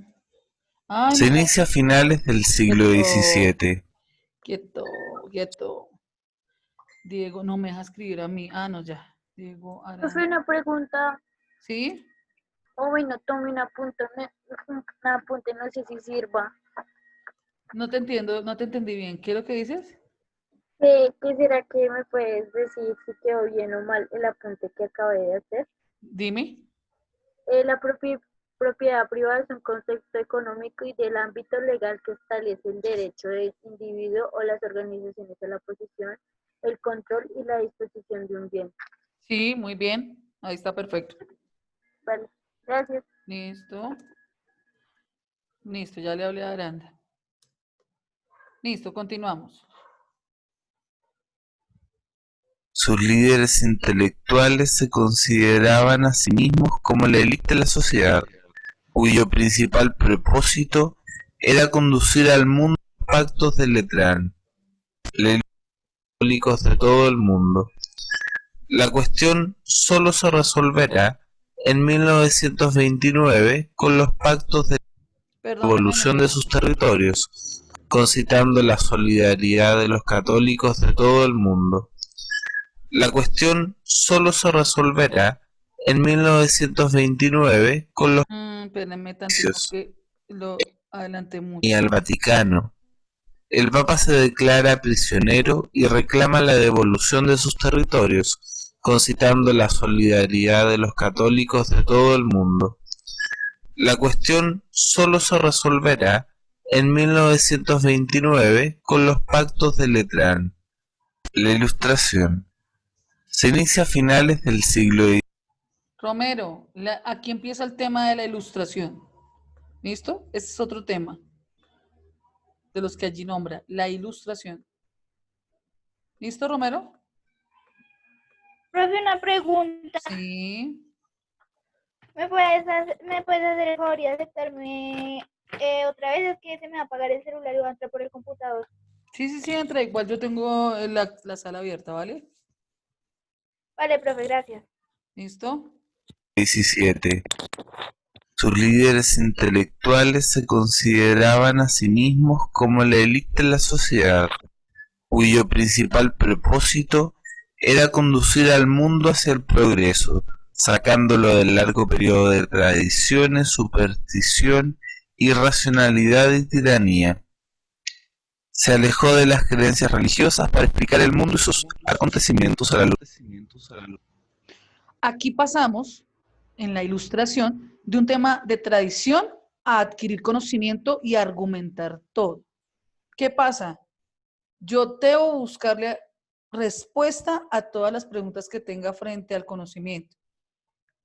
Ay, Se no. inicia a finales del siglo XVII. Quieto. Diego, no me deja escribir a mí. No, ya. Diego Aranda. Profe, una pregunta. ¿Sí? Bueno, tome un apunte, no sé si sirva. No te entiendo, no te entendí bien. ¿Qué es lo que dices? Quisiera que me puedes decir si quedó bien o mal el apunte que acabé de hacer. Dime. La propiedad privada es un concepto económico y del ámbito legal que establece el derecho del individuo o las organizaciones a la posesión, el control y la disposición de un bien. Sí, muy bien. Ahí está perfecto. Vale, gracias. Listo. Listo, ya le hablé a Aranda. Listo, continuamos. Sus líderes intelectuales se consideraban a sí mismos como la élite de la sociedad, cuyo principal propósito era conducir al mundo los pactos de Letrán, los católicos de todo el mundo. La cuestión solo se resolverá en 1929 con los pactos de devolución de sus territorios, concitando la solidaridad de los católicos de todo el mundo. La cuestión solo se resolverá en 1929 con los Espérenme tantito que lo adelanté mucho. y al Vaticano. El Papa se declara prisionero y reclama la devolución de sus territorios, concitando la solidaridad de los católicos de todo el mundo. La cuestión solo se resolverá en 1929 con los pactos de Letrán. La ilustración. Se inicia a finales del siglo XX. Romero, aquí empieza el tema de la ilustración. ¿Listo? Ese es otro tema de los que allí nombra, la ilustración. ¿Listo, Romero? Profe, una pregunta. Sí. ¿Me puedes hacer el favor y aceptarme otra vez? Es que se me va a apagar el celular y voy a entrar por el computador. Sí, entra. Igual yo tengo la sala abierta, ¿vale? Vale, profe, gracias. ¿Listo? 17. Sus líderes intelectuales se consideraban a sí mismos como la élite de la sociedad, cuyo principal propósito era conducir al mundo hacia el progreso, sacándolo del largo periodo de tradiciones, superstición, irracionalidad y tiranía. Se alejó de las creencias religiosas para explicar el mundo y sus acontecimientos a la luz. Aquí pasamos, en la ilustración, de un tema de tradición a adquirir conocimiento y argumentar todo. ¿Qué pasa? Yo debo buscarle respuesta a todas las preguntas que tenga frente al conocimiento.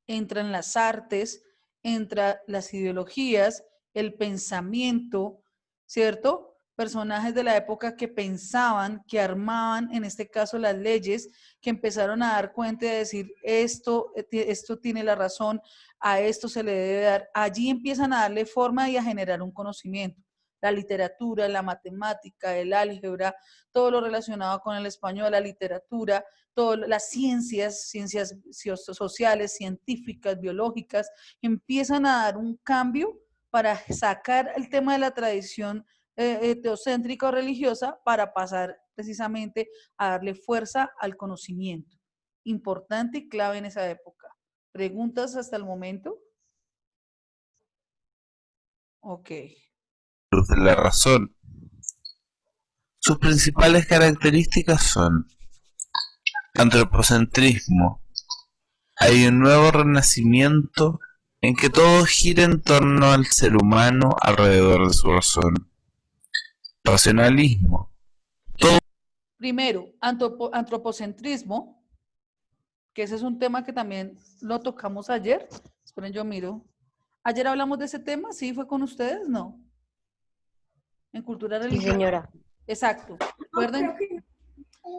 Entran las artes, entran las ideologías, el pensamiento, ¿cierto? Personajes de la época que pensaban, que armaban, en este caso, las leyes, que empezaron a dar cuenta de decir, esto tiene la razón, a esto se le debe dar. Allí empiezan a darle forma y a generar un conocimiento. La literatura, la matemática, el álgebra, todo lo relacionado con el español, la literatura, todas las ciencias sociales, científicas, biológicas, empiezan a dar un cambio para sacar el tema de la tradición teocéntrica o religiosa para pasar precisamente a darle fuerza al conocimiento. Importante y clave en esa época. ¿Preguntas hasta el momento? Ok. Luz de la razón. Sus principales características son antropocentrismo. Hay un nuevo renacimiento en que todo gira en torno al ser humano alrededor de su razón. Racionalismo. Primero, antropocentrismo, que ese es un tema que también lo tocamos ayer. Esperen, yo miro. ¿Ayer hablamos de ese tema? ¿Sí fue con ustedes? No. En cultura religiosa. Sí, señora. Exacto. Recuerden,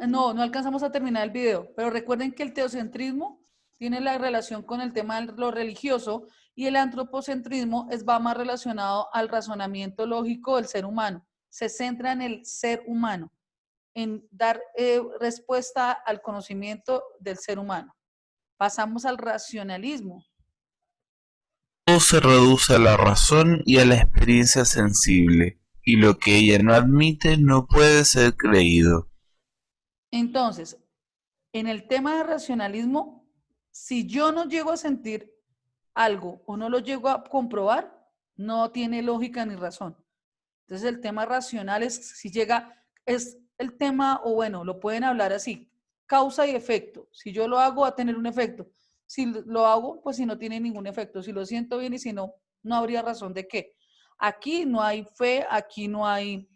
no alcanzamos a terminar el video, pero recuerden que el teocentrismo tiene la relación con el tema de lo religioso y el antropocentrismo va más relacionado al razonamiento lógico del ser humano. Se centra en el ser humano, en dar respuesta al conocimiento del ser humano. Pasamos al racionalismo. Todo se reduce a la razón y a la experiencia sensible, y lo que ella no admite no puede ser creído. Entonces, en el tema de racionalismo, si yo no llego a sentir algo o no lo llego a comprobar, no tiene lógica ni razón. Entonces, el tema racional es el tema, o bueno, lo pueden hablar así, causa y efecto. Si yo lo hago, va a tener un efecto. Si lo hago, pues si no tiene ningún efecto. Si lo siento bien y si no, no habría razón de qué. Aquí no hay fe, aquí no hay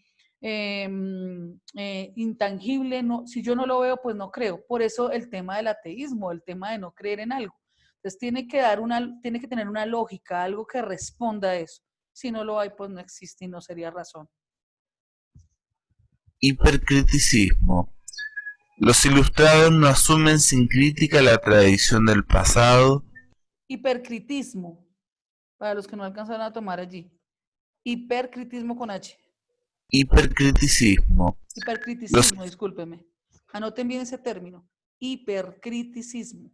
intangible. No, si yo no lo veo, pues no creo. Por eso el tema del ateísmo, el tema de no creer en algo. Entonces tiene que tener una lógica, algo que responda a eso. Si no lo hay, pues no existe y no sería razón. Hipercriticismo. Los ilustrados no asumen sin crítica la tradición del pasado. Hipercritismo, para los que no alcanzaron a tomar allí. Hipercritismo con H. Hipercriticismo. Hipercriticismo, discúlpeme. Anoten bien ese término. Hipercriticismo.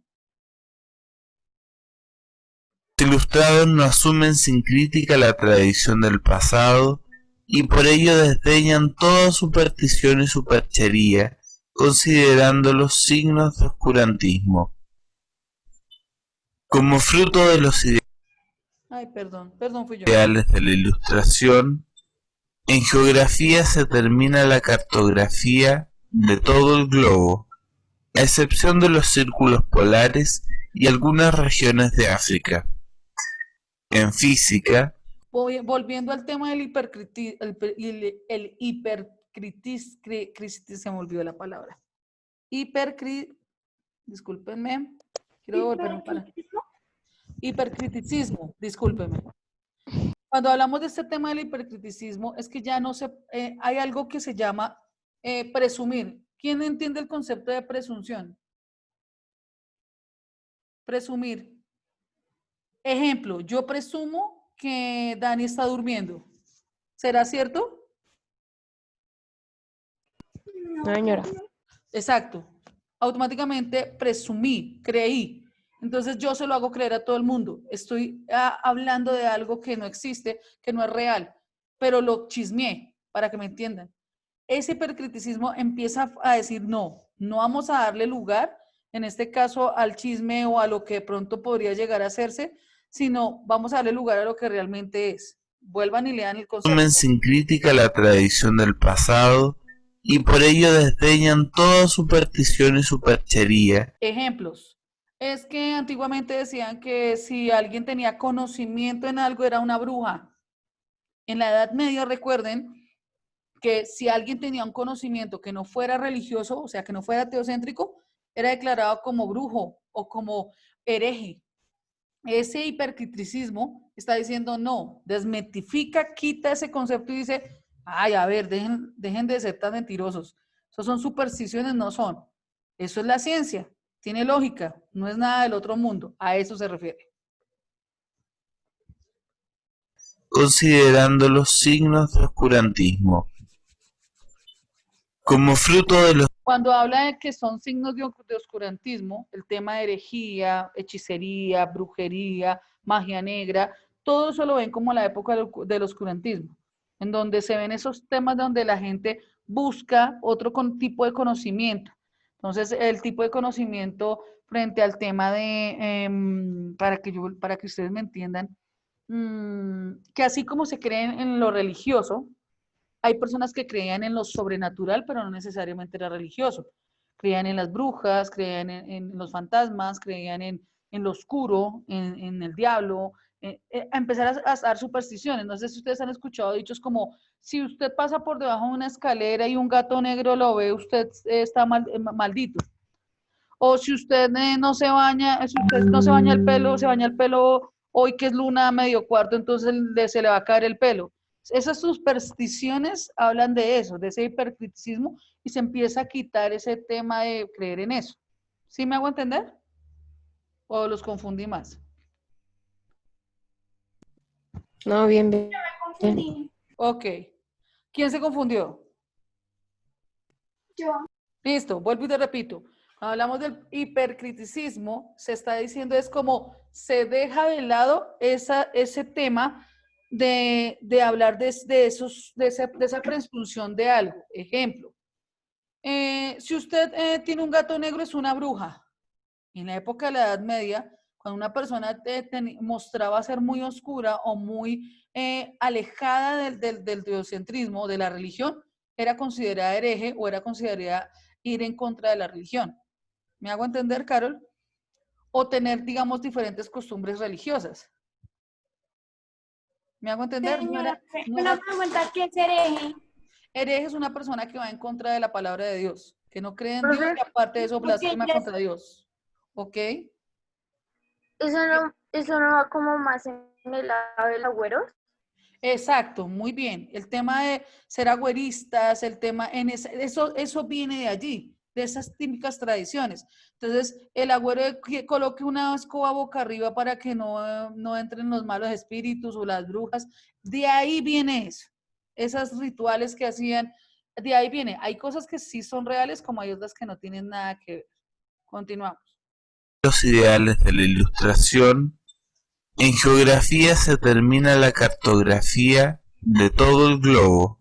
Los ilustrados no asumen sin crítica la tradición del pasado y por ello desdeñan toda superstición y superchería, considerándolos signos de oscurantismo. Como fruto de los fui yo. ideales de la ilustración, en geografía se termina la cartografía de todo el globo, a excepción de los círculos polares y algunas regiones de África. En física, volviendo al tema del se me olvidó la palabra. Discúlpenme. Quiero volver para. Hipercriticismo, discúlpenme. Cuando hablamos de este tema del hipercriticismo, es que ya no hay algo que se llama presumir. ¿Quién entiende el concepto de presunción? Presumir. Ejemplo, yo presumo que Dani está durmiendo. ¿Será cierto? No, señora. Exacto. Automáticamente presumí, creí. Entonces yo se lo hago creer a todo el mundo. Estoy hablando de algo que no existe, que no es real, pero lo chismeé para que me entiendan. Ese hipercriticismo empieza a decir, no No vamos a darle lugar, en este caso, al chisme o a lo que de pronto podría llegar a hacerse, sino vamos a darle lugar a lo que realmente es. Vuelvan y lean el concepto. Tomen sin crítica la tradición del pasado y por ello desdeñan toda superstición y superchería. Ejemplos. Es que antiguamente decían que si alguien tenía conocimiento en algo era una bruja. En la Edad Media, recuerden que si alguien tenía un conocimiento que no fuera religioso, o sea, que no fuera teocéntrico, era declarado como brujo o como hereje. Ese hipercriticismo está diciendo no, desmitifica, quita ese concepto y dice, ay, a ver, dejen de ser tan mentirosos. Eso son supersticiones, no son. Eso es la ciencia, tiene lógica, no es nada del otro mundo. A eso se refiere. Considerando los signos de oscurantismo. Como fruto de los Cuando habla de que son signos de oscurantismo, el tema de herejía, hechicería, brujería, magia negra, todo eso lo ven como la época del oscurantismo, en donde se ven esos temas donde la gente busca otro tipo de conocimiento. Entonces, el tipo de conocimiento frente al tema de, para que ustedes me entiendan, que así como se creen en lo religioso, hay personas que creían en lo sobrenatural, pero no necesariamente era religioso. Creían en las brujas, creían en los fantasmas, creían en lo oscuro, en el diablo, a empezar a dar supersticiones. No sé si ustedes han escuchado dichos como, si usted pasa por debajo de una escalera y un gato negro lo ve, usted está maldito. O si usted no se baña, si usted no se baña el pelo, se baña el pelo hoy que es luna medio cuarto, entonces se le va a caer el pelo. Esas supersticiones hablan de eso, de ese hipercriticismo, y se empieza a quitar ese tema de creer en eso. ¿Sí me hago entender? ¿O los confundí más? No, bien, bien. Me confundí. Ok. ¿Quién se confundió? Yo. Listo, vuelvo y te repito. Cuando hablamos del hipercriticismo, se está diciendo es como se deja de lado ese tema de hablar de esa presunción de algo. Ejemplo, si usted tiene un gato negro, es una bruja. En la época de la Edad Media, cuando una persona mostraba ser muy oscura o muy alejada del teocentrismo, de la religión, era considerada hereje o era considerada ir en contra de la religión. ¿Me hago entender, Carol? O tener, digamos, diferentes costumbres religiosas. ¿Me hago entender? Señora, una pregunta, ¿qué es hereje? Hereje es una persona que va en contra de la palabra de Dios, que no cree en Dios y aparte de eso blasfema contra Dios. ¿Ok? Eso no va como más en el lado del agüero. Exacto, muy bien. El tema de ser agüeristas, el tema en eso viene de allí, de esas típicas tradiciones. Entonces, el agüero que coloque una escoba boca arriba para que no entren los malos espíritus o las brujas, de ahí viene eso. Esos rituales que hacían, de ahí viene. Hay cosas que sí son reales, como hay otras que no tienen nada que ver. Continuamos. Los ideales de la Ilustración. En geografía se termina la cartografía de todo el globo,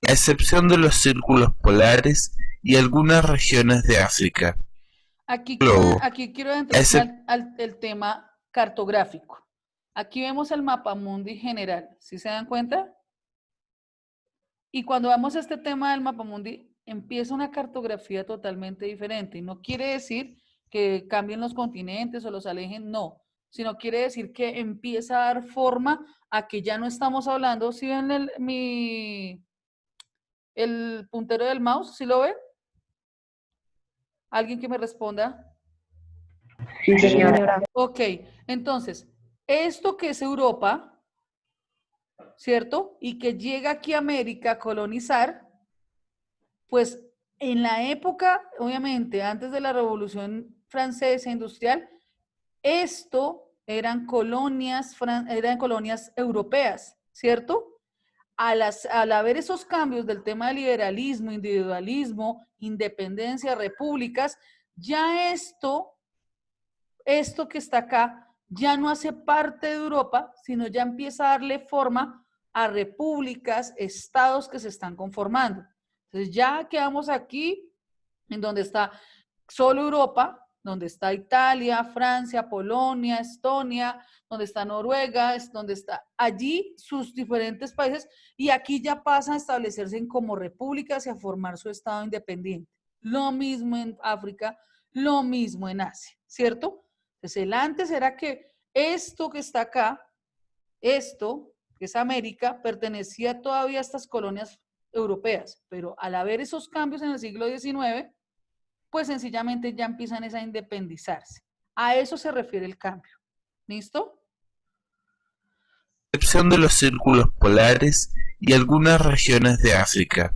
a excepción de los círculos polares y algunas regiones de África. Aquí quiero entrar al tema cartográfico. Aquí vemos el mapamundi general, ¿sí se dan cuenta? Y cuando vemos este tema del mapamundi, empieza una cartografía totalmente diferente. Y no quiere decir que cambien los continentes o los alejen, no. Sino quiere decir que empieza a dar forma a que ya no estamos hablando. ¿Sí ven el puntero del mouse? ¿Sí lo ven? ¿Alguien que me responda? Sí, señora. Ok, entonces, esto que es Europa, ¿cierto? Y que llega aquí a América a colonizar, pues en la época, obviamente, antes de la Revolución Francesa Industrial, esto eran colonias europeas, ¿cierto? Al haber esos cambios del tema de liberalismo, individualismo, independencia, repúblicas, ya esto que está acá ya no hace parte de Europa, sino ya empieza a darle forma a repúblicas, estados que se están conformando. Entonces ya quedamos aquí en donde está solo Europa, donde está Italia, Francia, Polonia, Estonia, donde está Noruega, es donde está allí sus diferentes países, y aquí ya pasa a establecerse como repúblicas y a formar su estado independiente. Lo mismo en África, lo mismo en Asia, ¿cierto? Entonces el antes era que esto que está acá, esto que es América, pertenecía todavía a estas colonias europeas, pero al haber esos cambios en el siglo XIX, pues sencillamente ya empiezan a independizarse. A eso se refiere el cambio. ¿Listo? Excepción de los círculos polares y algunas regiones de África.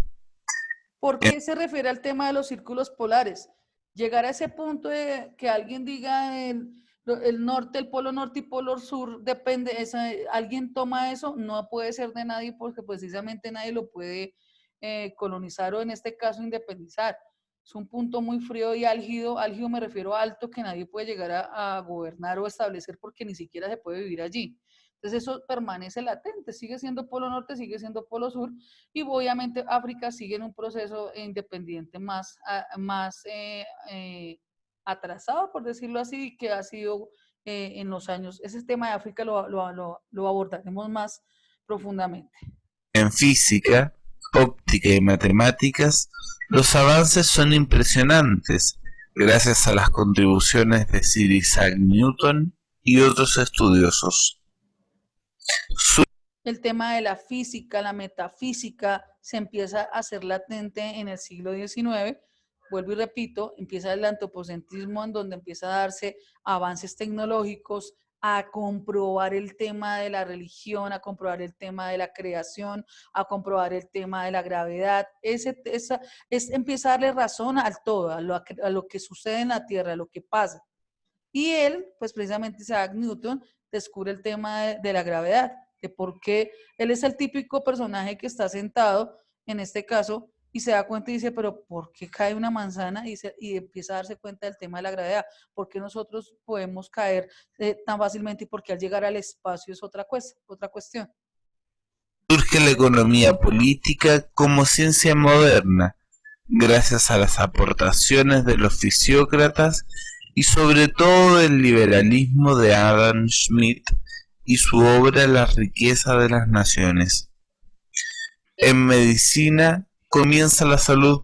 ¿Por qué se refiere al tema de los círculos polares? Llegar a ese punto de que alguien diga el norte, el polo norte y polo sur, depende, alguien toma eso, no puede ser de nadie porque precisamente nadie lo puede colonizar o en este caso independizar. Es un punto muy frío y álgido me refiero a alto, que nadie puede llegar a gobernar o establecer porque ni siquiera se puede vivir allí. Entonces eso permanece latente, sigue siendo polo norte, sigue siendo polo sur, y obviamente África sigue en un proceso independiente más atrasado, por decirlo así, que ha sido en los años. Ese tema de África lo abordaremos más profundamente. En física, óptica y matemáticas, los avances son impresionantes gracias a las contribuciones de Sir Isaac Newton y otros estudiosos. El tema de la física, la metafísica, se empieza a hacer latente en el siglo XIX. Vuelvo y repito, empieza el antropocentrismo, en donde empieza a darse avances tecnológicos, a comprobar el tema de la religión, a comprobar el tema de la creación, a comprobar el tema de la gravedad. Empieza a darle razón al todo, a lo que sucede en la Tierra, a lo que pasa. Y él, pues precisamente Isaac Newton, descubre el tema de la gravedad, de por qué él es el típico personaje que está sentado, en este caso, y se da cuenta y dice, pero ¿por qué cae una manzana? Y empieza a darse cuenta del tema de la gravedad. ¿Por qué nosotros podemos caer tan fácilmente? Y por qué al llegar al espacio es otra cuestión. Surge la economía política como ciencia moderna, gracias a las aportaciones de los fisiócratas y sobre todo el liberalismo de Adam Smith y su obra La riqueza de las naciones. En medicina comienza la salud.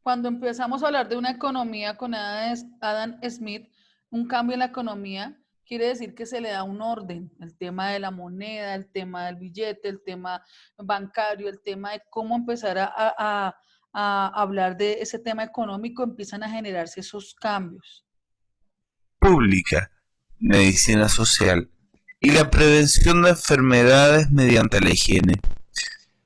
Cuando empezamos a hablar de una economía con Adam Smith, un cambio en la economía, quiere decir que se le da un orden, el tema de la moneda, el tema del billete, el tema bancario, el tema de cómo empezar a hablar de ese tema económico, empiezan a generarse esos cambios. Pública, medicina social y la prevención de enfermedades mediante la higiene.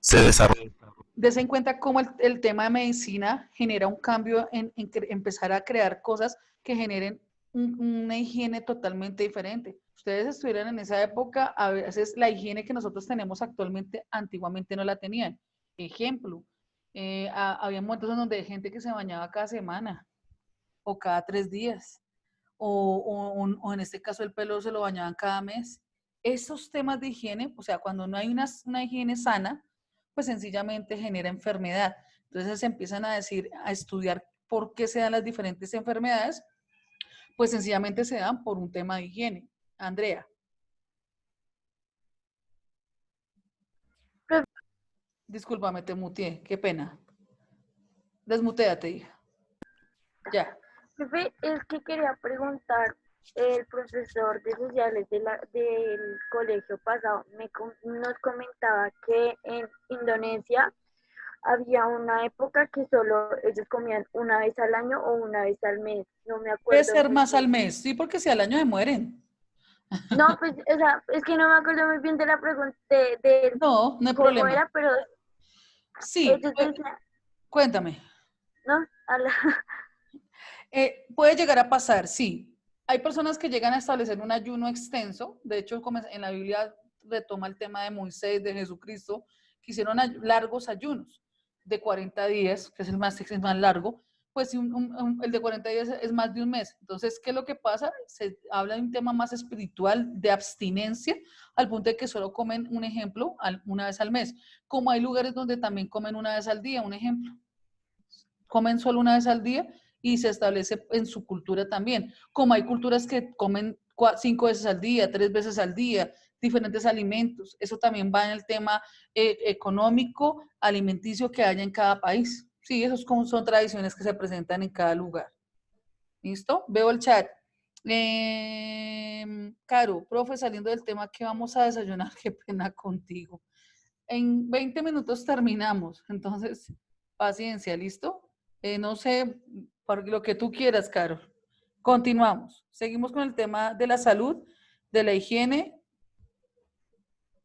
Se desarrolla. Des en cuenta cómo el tema de medicina genera un cambio en empezar a crear cosas que generen una higiene totalmente diferente. Ustedes estuvieran en esa época, a veces la higiene que nosotros tenemos actualmente, antiguamente no la tenían. Ejemplo, había momentos en donde hay gente que se bañaba cada semana o cada 3 días. O en este caso el pelo se lo bañaban cada mes. Esos temas de higiene, o sea, cuando no hay una higiene sana, pues sencillamente genera enfermedad. Entonces se empiezan a estudiar por qué se dan las diferentes enfermedades, pues sencillamente se dan por un tema de higiene. Andrea. Discúlpame, te muteé, qué pena. Desmuteate, hija. Ya. Profe, es que quería preguntar, el profesor de sociales del colegio pasado nos comentaba que en Indonesia había una época que solo ellos comían una vez al año o una vez al mes, no me acuerdo. Puede ser más al mes, sí, porque si al año se mueren. No, pues, o sea, es que no me acuerdo muy bien de la pregunta, no hay problema. Era, pero sí, cuéntame. ¿No? Puede llegar a pasar, sí. Hay personas que llegan a establecer un ayuno extenso. De hecho, en la Biblia retoma el tema de Moisés, de Jesucristo, que hicieron largos ayunos de 40 días, que es el más largo. Pues el de 40 días es más de un mes. Entonces, ¿qué es lo que pasa? Se habla de un tema más espiritual, de abstinencia, al punto de que solo comen, un ejemplo, una vez al mes. Como hay lugares donde también comen una vez al día, un ejemplo. comen solo una vez al día y se establece en su cultura también. Como hay culturas que comen 5 veces al día, 3 veces al día, diferentes alimentos. Eso también va en el tema económico, alimenticio que haya en cada país. Sí, esos son tradiciones que se presentan en cada lugar. ¿Listo? Veo el chat. Caro, profe, saliendo del tema, ¿qué vamos a desayunar? Qué pena contigo. En 20 minutos terminamos, entonces, paciencia, ¿listo? No sé, por lo que tú quieras, Caro. Continuamos. Seguimos con el tema de la salud, de la higiene.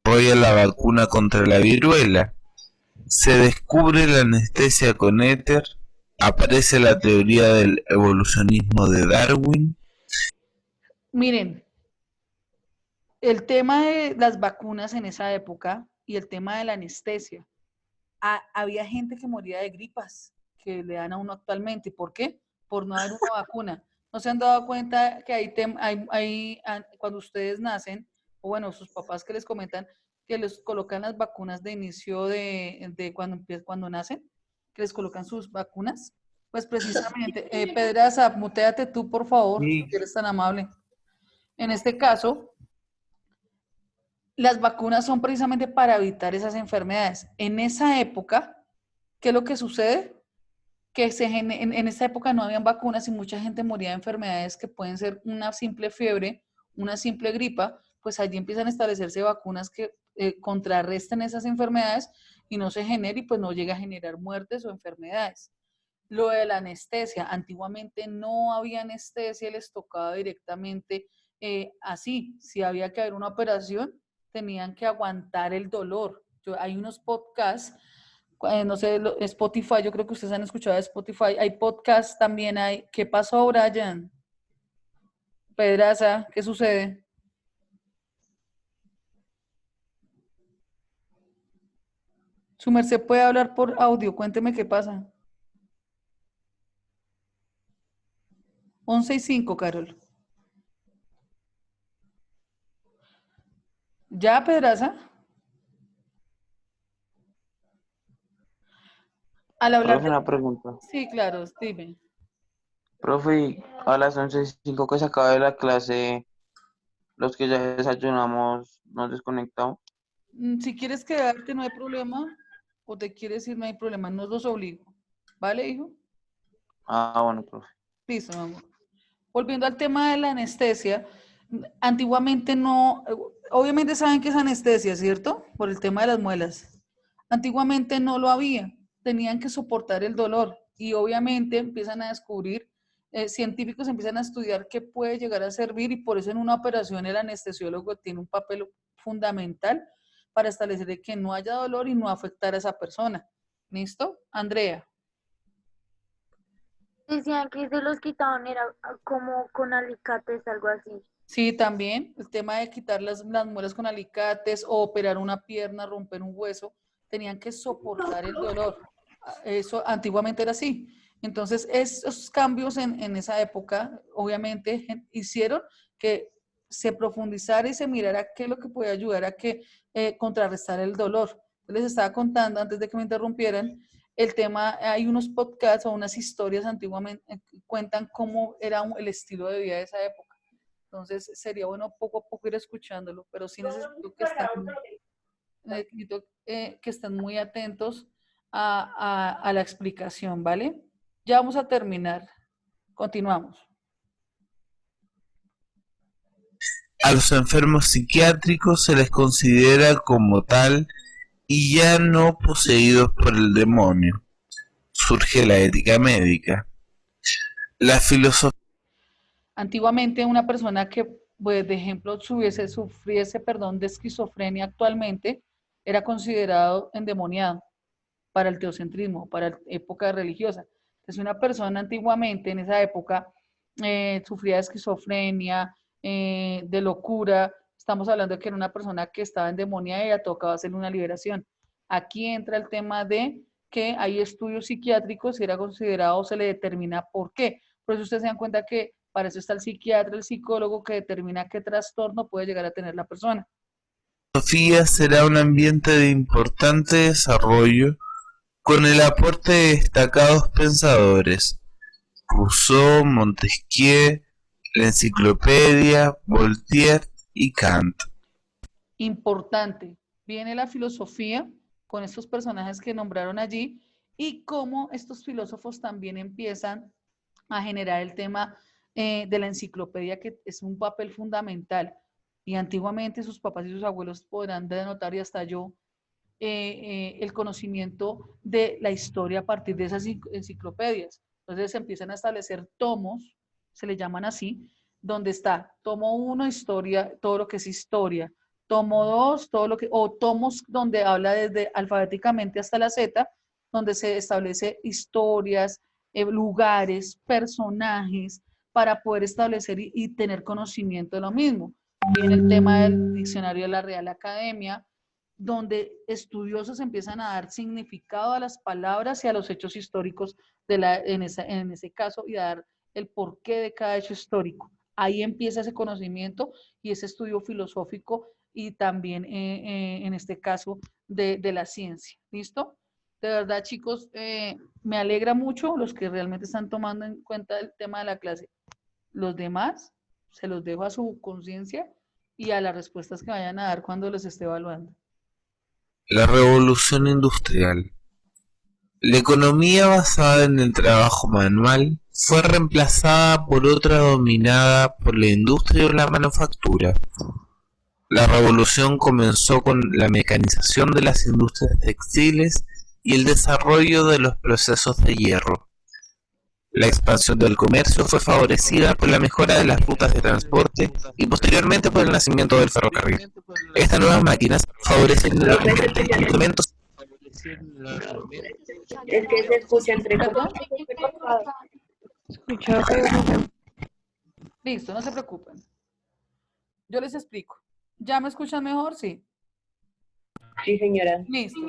Voy a la vacuna contra la viruela. Se descubre la anestesia con éter. Aparece la teoría del evolucionismo de Darwin. Miren, el tema de las vacunas en esa época y el tema de la anestesia. Había gente que moría de gripas que le dan a uno actualmente. ¿Por qué? Por no haber una vacuna. ¿No se han dado cuenta que cuando ustedes nacen, o bueno, sus papás que les comentan, que les colocan las vacunas de inicio de cuando nacen, que les colocan sus vacunas? Pues precisamente, Pedraza, mutéate tú, por favor, Sí. si eres tan amable. En este caso, las vacunas son precisamente para evitar esas enfermedades. En esa época, ¿qué es lo que sucede? Que en esa época no habían vacunas y mucha gente moría de enfermedades que pueden ser una simple fiebre, una simple gripa, pues allí empiezan a establecerse vacunas que contrarresten esas enfermedades y no se genere y pues no llega a generar muertes o enfermedades. Lo de la anestesia, antiguamente no había anestesia, les tocaba directamente así. Si había que haber una operación, tenían que aguantar el dolor. Hay unos podcasts, no sé, Spotify, yo creo que ustedes han escuchado de Spotify, hay podcasts también, ¿qué pasó, Brian? Pedraza, ¿qué sucede? Su merced puede hablar por audio, cuénteme qué pasa. 11:05, Carol. ¿Ya, Pedraza? Al hablar Profe, una pregunta. Sí, claro, dime. Profe, a las 11:05 que se acaba de la clase, los que ya desayunamos, ¿nos desconectamos? Si quieres quedarte, no hay problema. O te quieres ir, no hay problema. No los obligo. ¿Vale, hijo? Ah, bueno, profe. Listo, amor. Volviendo al tema de la anestesia, antiguamente no, obviamente saben que es anestesia, ¿cierto? Por el tema de las muelas. Antiguamente no lo había, tenían que soportar el dolor y obviamente empiezan a descubrir, científicos empiezan a estudiar qué puede llegar a servir y por eso en una operación el anestesiólogo tiene un papel fundamental para establecer que no haya dolor y no afectar a esa persona. ¿Listo? Andrea. Decían que se los quitaban, era como con alicates, algo así. Sí, también el tema de quitar las muelas con alicates o operar una pierna, romper un hueso, tenían que soportar el dolor. Eso antiguamente era así. Entonces, esos cambios en esa época, obviamente, hicieron que se profundizara y se mirara qué es lo que puede ayudar a que contrarrestar el dolor. Les estaba contando, antes de que me interrumpieran, el tema, hay unos podcasts o unas historias antiguamente que cuentan cómo era el estilo de vida de esa época. Entonces, sería bueno poco a poco ir escuchándolo, pero sí necesito que estén muy atentos a la explicación, ¿vale? Ya vamos a terminar. Continuamos. A los enfermos psiquiátricos se les considera como tal y ya no poseídos por el demonio. Surge la ética médica. La filosofía. Antiguamente una persona que, pues, de ejemplo, sufriese de esquizofrenia actualmente, era considerado endemoniado para el teocentrismo, para la época religiosa. Entonces una persona antiguamente, en esa época, sufría de esquizofrenia, de locura. Estamos hablando de que era una persona que estaba endemoniada y le tocaba hacer una liberación. Aquí entra el tema de que hay estudios psiquiátricos y era considerado, se le determina por qué. Por eso ustedes se dan cuenta que para eso está el psiquiatra, el psicólogo, que determina qué trastorno puede llegar a tener la persona. La filosofía será un ambiente de importante desarrollo con el aporte de destacados pensadores Rousseau, Montesquieu, la Enciclopedia, Voltaire y Kant. Importante, viene la filosofía con estos personajes que nombraron allí y cómo estos filósofos también empiezan a generar el tema de la enciclopedia, que es un papel fundamental. Y antiguamente sus papás y sus abuelos podrán denotar, y hasta yo, el conocimiento de la historia a partir de esas enciclopedias. Entonces se empiezan a establecer tomos, se le llaman así, donde está tomo 1, historia, todo lo que es historia, tomo 2, todo lo que, o tomos donde habla desde alfabéticamente hasta la Z, donde se establece historias, lugares, personajes, para poder establecer y tener conocimiento de lo mismo. Viene el tema del diccionario de la Real Academia, donde estudiosos empiezan a dar significado a las palabras y a los hechos históricos en ese caso, y a dar el porqué de cada hecho histórico. Ahí empieza ese conocimiento y ese estudio filosófico y también en este caso de la ciencia. ¿Listo? De verdad, chicos, me alegra mucho los que realmente están tomando en cuenta el tema de la clase. Los demás se los dejo a su conciencia y a las respuestas que vayan a dar cuando los esté evaluando. La revolución industrial. La economía basada en el trabajo manual fue reemplazada por otra dominada por la industria o la manufactura. La revolución comenzó con la mecanización de las industrias textiles y el desarrollo de los procesos de hierro. La expansión del comercio fue favorecida por la mejora de las rutas de transporte y posteriormente por el nacimiento del ferrocarril. Estas nuevas máquinas favorecen los instrumentos. Es que se escucha entrecortado. Listo, no se preocupen. Yo les explico. ¿Ya me escuchan mejor? Sí. Sí, señora. Listo.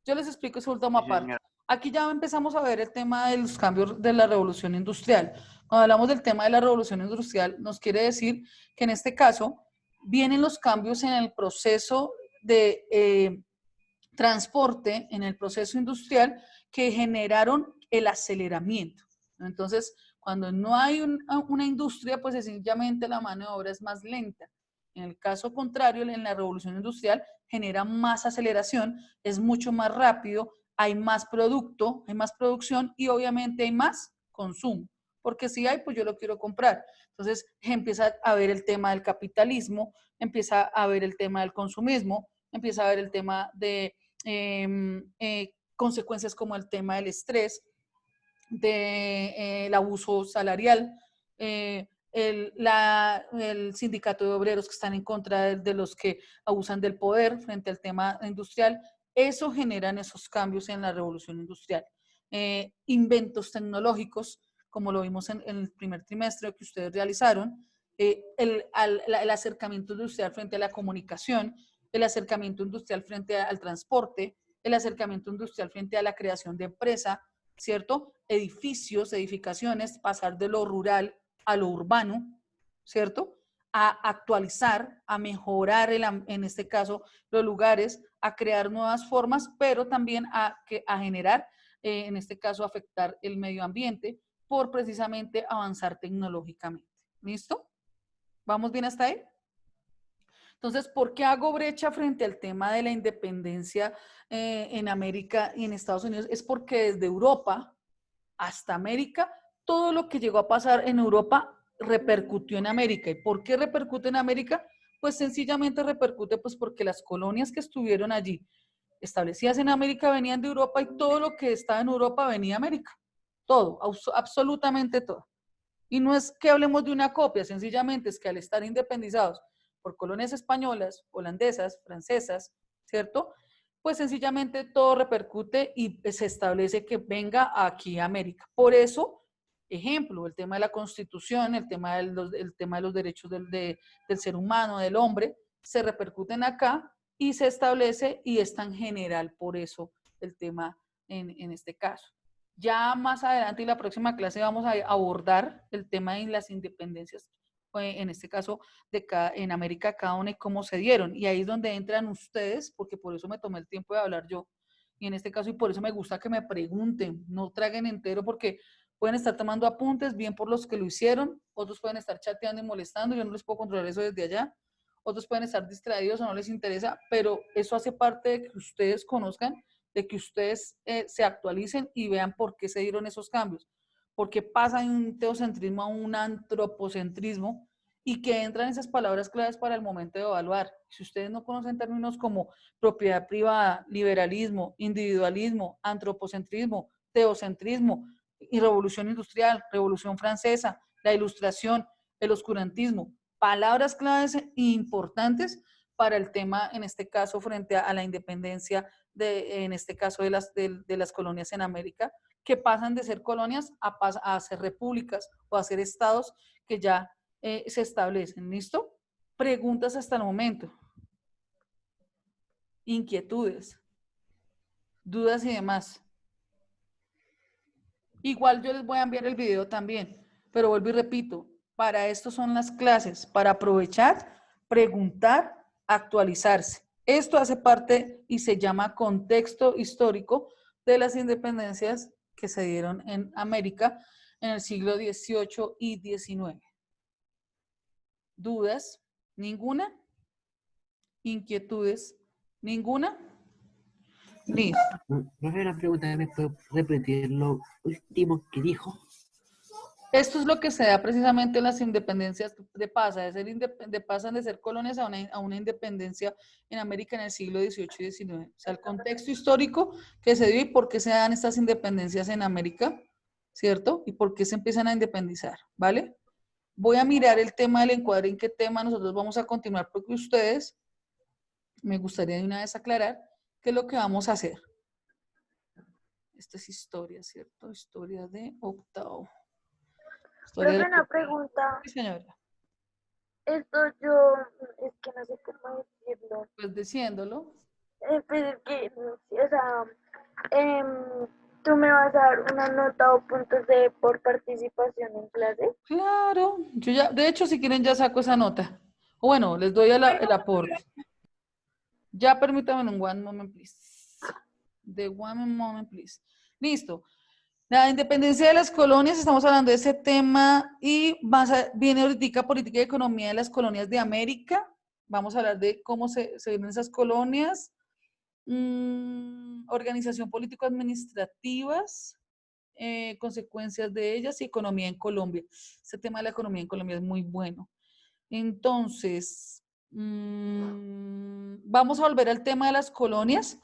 Yo les explico esa última parte. Aquí ya empezamos a ver el tema de los cambios de la revolución industrial. Cuando hablamos del tema de la revolución industrial, nos quiere decir que en este caso vienen los cambios en el proceso de transporte, en el proceso industrial, que generaron el aceleramiento. Entonces, cuando no hay una industria, pues sencillamente la mano de obra es más lenta. En el caso contrario, en la revolución industrial, genera más aceleración, es mucho más rápido, hay más producto, hay más producción y obviamente hay más consumo. Porque si hay, pues yo lo quiero comprar. Entonces empieza a ver el tema del capitalismo, empieza a ver el tema del consumismo, empieza a ver el tema de consecuencias como el tema del estrés, del abuso salarial, el sindicato de obreros que están en contra de los que abusan del poder frente al tema industrial. Eso generan esos cambios en la revolución industrial. Inventos tecnológicos, como lo vimos en el primer trimestre que ustedes realizaron, el acercamiento industrial frente a la comunicación, el acercamiento industrial frente al transporte, el acercamiento industrial frente a la creación de empresa, ¿cierto? Edificios, edificaciones, pasar de lo rural a lo urbano, ¿cierto? A actualizar, a mejorar, en este caso, los lugares, a crear nuevas formas, pero también a generar, en este caso, afectar el medio ambiente por precisamente avanzar tecnológicamente. ¿Listo? ¿Vamos bien hasta ahí? Entonces, ¿por qué hago brecha frente al tema de la independencia en América y en Estados Unidos? Es porque desde Europa hasta América, todo lo que llegó a pasar en Europa repercutió en América. ¿Y por qué repercute en América? Pues sencillamente repercute pues porque las colonias que estuvieron allí establecidas en América venían de Europa y todo lo que estaba en Europa venía de América. Todo, absolutamente todo. Y no es que hablemos de una copia, sencillamente es que al estar independizados por colonias españolas, holandesas, francesas, ¿cierto? Pues sencillamente todo repercute y se establece que venga aquí a América. Por eso, ejemplo, el tema de la Constitución, el tema de los derechos del ser humano, del hombre, se repercuten acá y se establece y es tan general por eso el tema en este caso. Ya más adelante en la próxima clase vamos a abordar el tema de las independencias, en este caso en América cada una y cómo se dieron. Y ahí es donde entran ustedes, porque por eso me tomé el tiempo de hablar yo, Y en este caso, y por eso me gusta que me pregunten, no traguen entero porque pueden estar tomando apuntes, bien por los que lo hicieron, otros pueden estar chateando y molestando, yo no les puedo controlar eso desde allá, otros pueden estar distraídos o no les interesa, pero eso hace parte de que ustedes conozcan, de que ustedes se actualicen y vean por qué se dieron esos cambios, por qué pasa de un teocentrismo a un antropocentrismo, y que entran esas palabras claves para el momento de evaluar. Si ustedes no conocen términos como propiedad privada, liberalismo, individualismo, antropocentrismo, teocentrismo y revolución industrial, revolución francesa, la ilustración, el oscurantismo, palabras claves importantes para el tema, en este caso, frente a la independencia, en este caso, de las colonias en América, que pasan de ser colonias a ser repúblicas o a ser estados que ya se establecen. ¿Listo? Preguntas hasta el momento. Inquietudes, dudas y demás. Igual yo les voy a enviar el video también, pero vuelvo y repito, para esto son las clases, para aprovechar, preguntar, actualizarse. Esto hace parte y se llama contexto histórico de las independencias que se dieron en América en el siglo XVIII y XIX. ¿Dudas? ¿Ninguna? ¿Inquietudes? ¿Ninguna? Listo. Profe, una pregunta, ¿me puedo repetir lo último que dijo? Esto es lo que se da precisamente en las independencias pasan de ser colonias a una independencia en América en el siglo XVIII y XIX. O sea, el contexto histórico que se dio y por qué se dan estas independencias en América, ¿cierto? Y por qué se empiezan a independizar, ¿vale? Voy a mirar el tema del encuadre, en qué tema nosotros vamos a continuar, porque ustedes, me gustaría de una vez aclarar qué es lo que vamos a hacer. Esta es historia, ¿cierto? Historia de octavo. Profe, una pregunta. Sí, señora. Esto yo, es que no sé cómo decirlo. Pues diciéndolo. Pues es que, o sea, ¿tú me vas a dar una nota o puntos por participación en clase? Claro, yo ya, de hecho, si quieren ya saco esa nota. O bueno, les doy el aporte. Ya permítanme un one moment, please. The one moment, please. Listo. La independencia de las colonias, estamos hablando de ese tema y viene ahorita política y economía de las colonias de América. Vamos a hablar de cómo se vienen esas colonias, organización político-administrativas, consecuencias de ellas y economía en Colombia. Este tema de la economía en Colombia es muy bueno. Entonces, vamos a volver al tema de las colonias.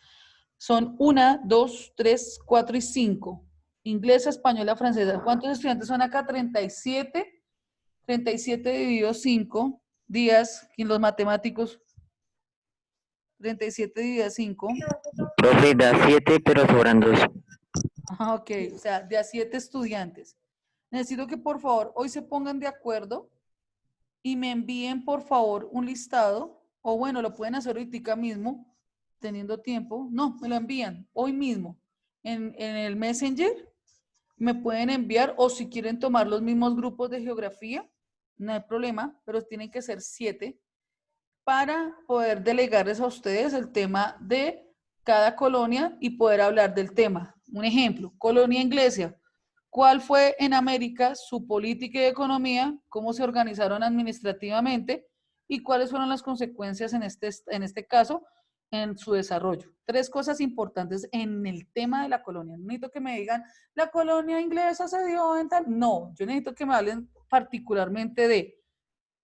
Son 1, 2, 3, 4 y 5. Inglesa, española, francesa. ¿Cuántos estudiantes son acá? 37. 37 dividido 5 días. ¿Quién los matemáticos? 37 dividido 5. Profe, da 7, pero sobran 2. Ajá, ok. O sea, de a 7 estudiantes. Necesito que por favor hoy se pongan de acuerdo y me envíen por favor un listado, o bueno, lo pueden hacer ahorita mismo, teniendo tiempo. No, me lo envían hoy mismo en el Messenger. Me pueden enviar, o si quieren tomar los mismos grupos de geografía, no hay problema, pero tienen que ser 7 para poder delegarles a ustedes el tema de cada colonia y poder hablar del tema. Un ejemplo, colonia inglesa. ¿Cuál fue en América su política y economía? ¿Cómo se organizaron administrativamente? ¿Y cuáles fueron las consecuencias en este caso en su desarrollo? 3 cosas importantes en el tema de la colonia. No necesito que me digan, la colonia inglesa se dio en tal. No, yo necesito que me hablen particularmente de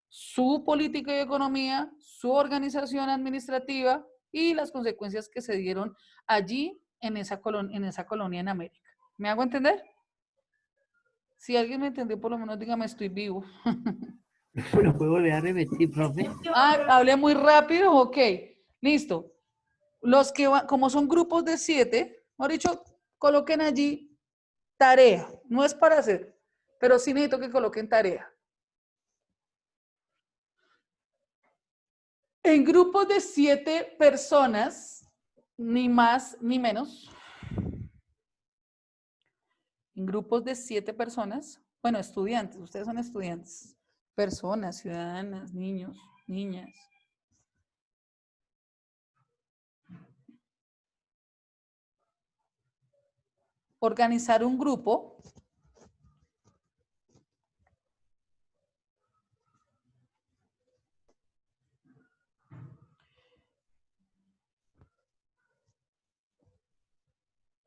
su política y economía, su organización administrativa y las consecuencias que se dieron allí en esa colonia en América. ¿Me hago entender? Si alguien me entendió, por lo menos dígame, estoy vivo. ¿Lo puedo volver a repetir, profe? Hablé muy rápido, ok. Listo. Los que van, como son grupos de 7, mejor dicho, coloquen allí tarea. No es para hacer, pero sí necesito que coloquen tarea. En grupos de 7 personas, ni más ni menos. En grupos de 7 personas, bueno, estudiantes, ustedes son estudiantes, personas, ciudadanas, niños, niñas. organizar un grupo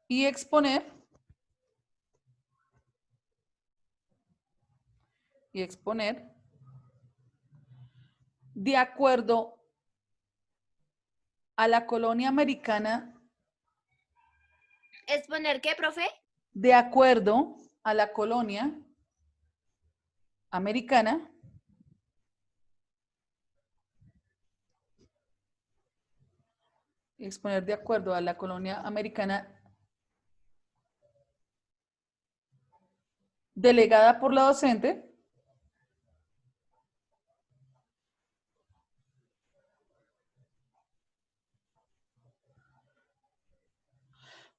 y exponer de acuerdo a la colonia americana, ¿Exponer qué, profe? de acuerdo a la colonia americana, exponer de acuerdo a la colonia americana delegada por la docente,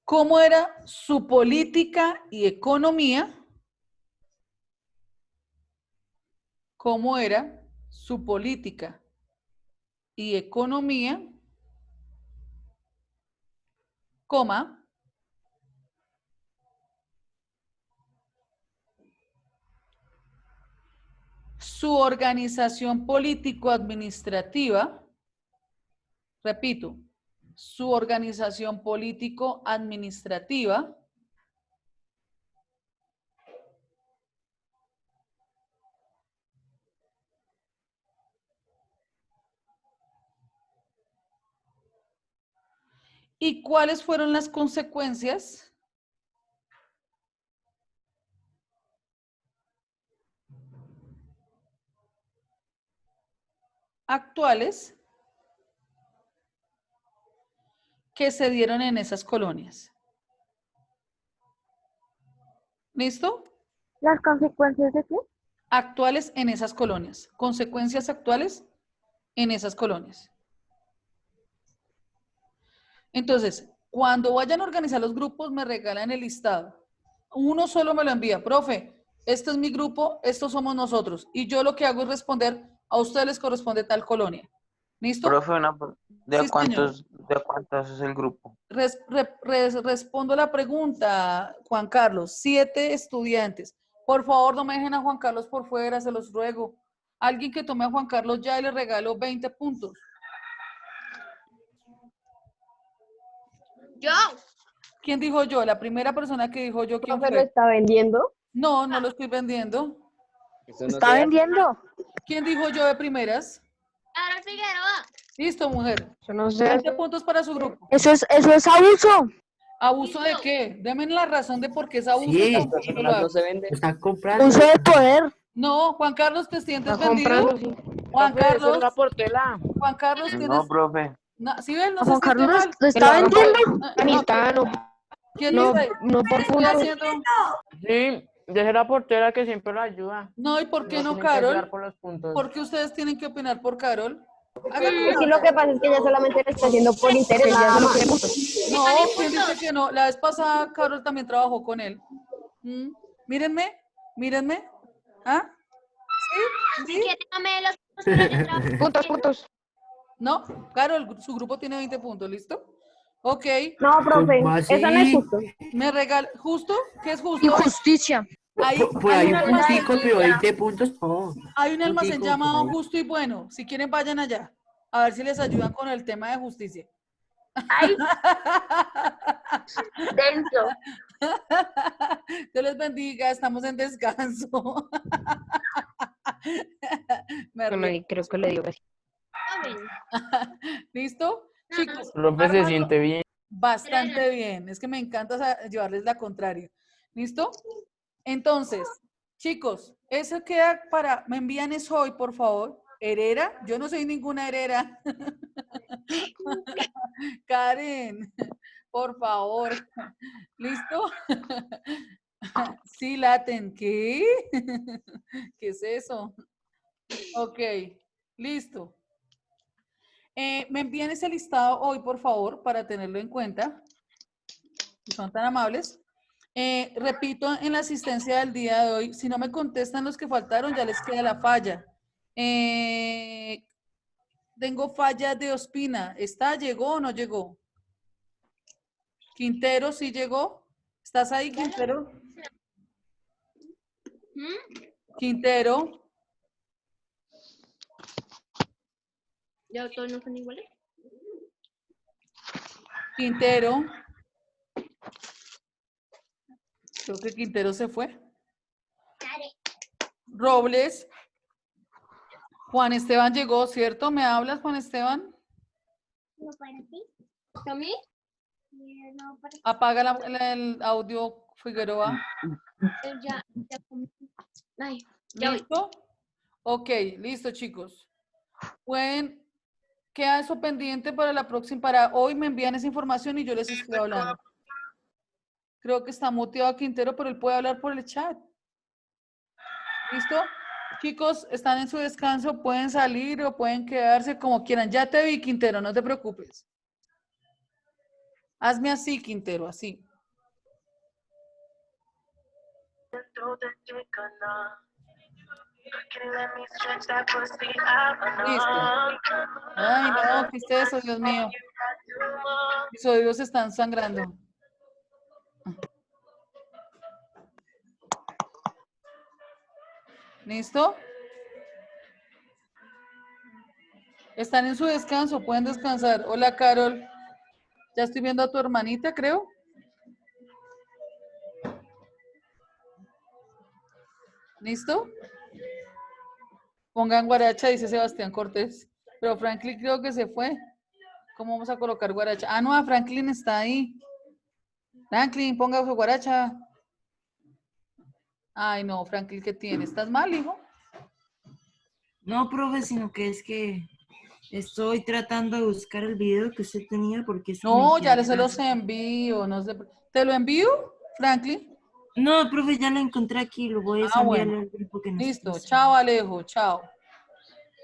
cómo era su política y economía, cómo era su política y economía, coma, su organización político-administrativa, repito, su organización político-administrativa, y cuáles fueron las consecuencias actuales que se dieron en esas colonias. ¿Listo? ¿Las consecuencias de qué? Actuales en esas colonias. Consecuencias actuales en esas colonias. Entonces, cuando vayan a organizar los grupos, me regalan el listado. Uno solo me lo envía. Profe, este es mi grupo, estos somos nosotros. Y yo lo que hago es responder, a ustedes les corresponde tal colonia. ¿Listo? Profe, ¿de Sí, a cuántos es el grupo? Respondo la pregunta, Juan Carlos. 7 estudiantes. Por favor, no me dejen a Juan Carlos por fuera, se los ruego. Alguien que tome a Juan Carlos ya y le regalo 20 puntos. Yo. ¿Quién dijo yo? La primera persona que dijo yo, ¿quién ¿Profe lo fue? está vendiendo? No, no lo estoy vendiendo. ¿Está vendiendo? ¿Quién dijo yo de primeras? Carol Figueroa. Listo, mujer. Yo no sé. 20 puntos para su grupo. Eso es abuso. ¿Abuso de qué? Denme la razón de por qué es abuso. Sí, y tampoco yo lo hago. No se vende. Lo están comprando. Abuso de poder. No, Juan Carlos, ¿te sientes Está vendido? comprando, sí. Juan Carlos, portela. Juan Carlos, ¿tienes? No, profe. No, ¿sí ven? No se Juan siente Carlos mal. lo está vendiendo. No, no. ¿quién No, dice? no por ¿Qué estoy puntos. haciendo? Sí, deje la portera que siempre lo ayuda. No, ¿y por qué no, tienen que ayudar Carol? por los puntos. ¿Por qué ustedes tienen que opinar por Carol? Háganme Sí, lo que pasa es que ella solamente lo está haciendo por interés. Ella solo quiere puntos. No, ¿quién dice que no? La vez pasada Carol también trabajó con él. Mírenme, mírenme. ¿Ah? ¿Sí? Si ¿Sí? quieren, no me den los puntos, pero yo trabajo. Puntos. No, Carol, su grupo tiene 20 puntos, ¿listo? Ok, No, profe, ¿Cómo así? eso no es justo. me regala, ¿justo? ¿Qué es justo? Injusticia. Ahí, Por ahí hay un un almacén, puntico, pero 20 puntos, no. hay un almacén Puntico, llamado por ahí. Justo y Bueno. Si quieren, vayan allá. A ver si les ayudan con el tema de justicia. Ay, denso. Dios les bendiga, estamos en descanso. Me río. Creo que le dio casi. ¿Listo? Chicos, Profe se ármalo. siente bien. Bastante bien. Es que me encanta llevarles la contraria. ¿Listo? Entonces, chicos, eso queda para... ¿Me envían eso hoy, por favor? ¿Herera? Yo no soy ninguna herera. Karen, por favor. ¿Listo? Sí, laten. ¿Qué? ¿Qué es eso? Ok, listo. Me envían ese listado hoy, por favor, para tenerlo en cuenta. Si son tan amables. Repito, en la asistencia del día de hoy, si no me contestan los que faltaron, ya les queda la falla. Tengo falla de Ospina. ¿Está? ¿Llegó o no llegó? Quintero, ¿sí llegó? ¿Estás ahí, Quintero? Quintero. ¿Ya todos no son iguales? Quintero. Creo que Quintero se fue. Robles. Juan Esteban llegó, ¿cierto? ¿Me hablas, Juan Esteban? No para ti. ¿A mí? No para ti. Apaga el audio, Figueroa. Ya comí. Ay, ya voy. ¿Listo? Ok, listo, chicos. Queda eso pendiente para la próxima, para hoy me envían esa información y yo les estoy hablando. Creo que está muteado Quintero, pero él puede hablar por el chat. ¿Listo? Chicos, están en su descanso, pueden salir o pueden quedarse como quieran. Ya te vi, Quintero, no te preocupes. Hazme así, Quintero, así. Listo. Ay, no, ¿qué es eso, Dios mío? Mis oídos están sangrando. ¿Listo? Están en su descanso, pueden descansar. Hola, Carol. Ya estoy viendo a tu hermanita, creo. ¿Listo? Pongan guaracha, dice Sebastián Cortés. Pero Franklin creo que se fue. ¿Cómo vamos a colocar guaracha? Ah, no, Franklin está ahí. Franklin, ponga su guaracha. Ay, no, Franklin, ¿qué tiene? ¿Estás mal, hijo? No, profe, sino que es que estoy tratando de buscar el video que usted tenía porque es que me No, ya quedé se los atrás. envío. No sé. ¿Te lo envío, Franklin? No, profe, ya lo encontré aquí, lo voy a Ah, enviarle bueno. al grupo que nos Listo. puso. Chao, Alejo. Chao.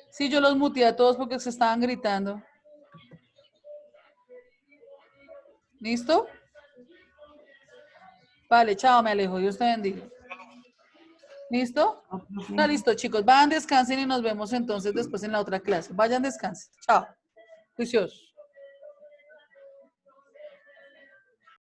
Sí, yo los muteé a todos porque se estaban gritando. ¿Listo? Vale, chao, me alejo. Dios te bendiga. ¿Listo? No, listo, chicos. Vayan, descansen y nos vemos entonces después en la otra clase. Vayan, descansen. Chao. Juiciosos.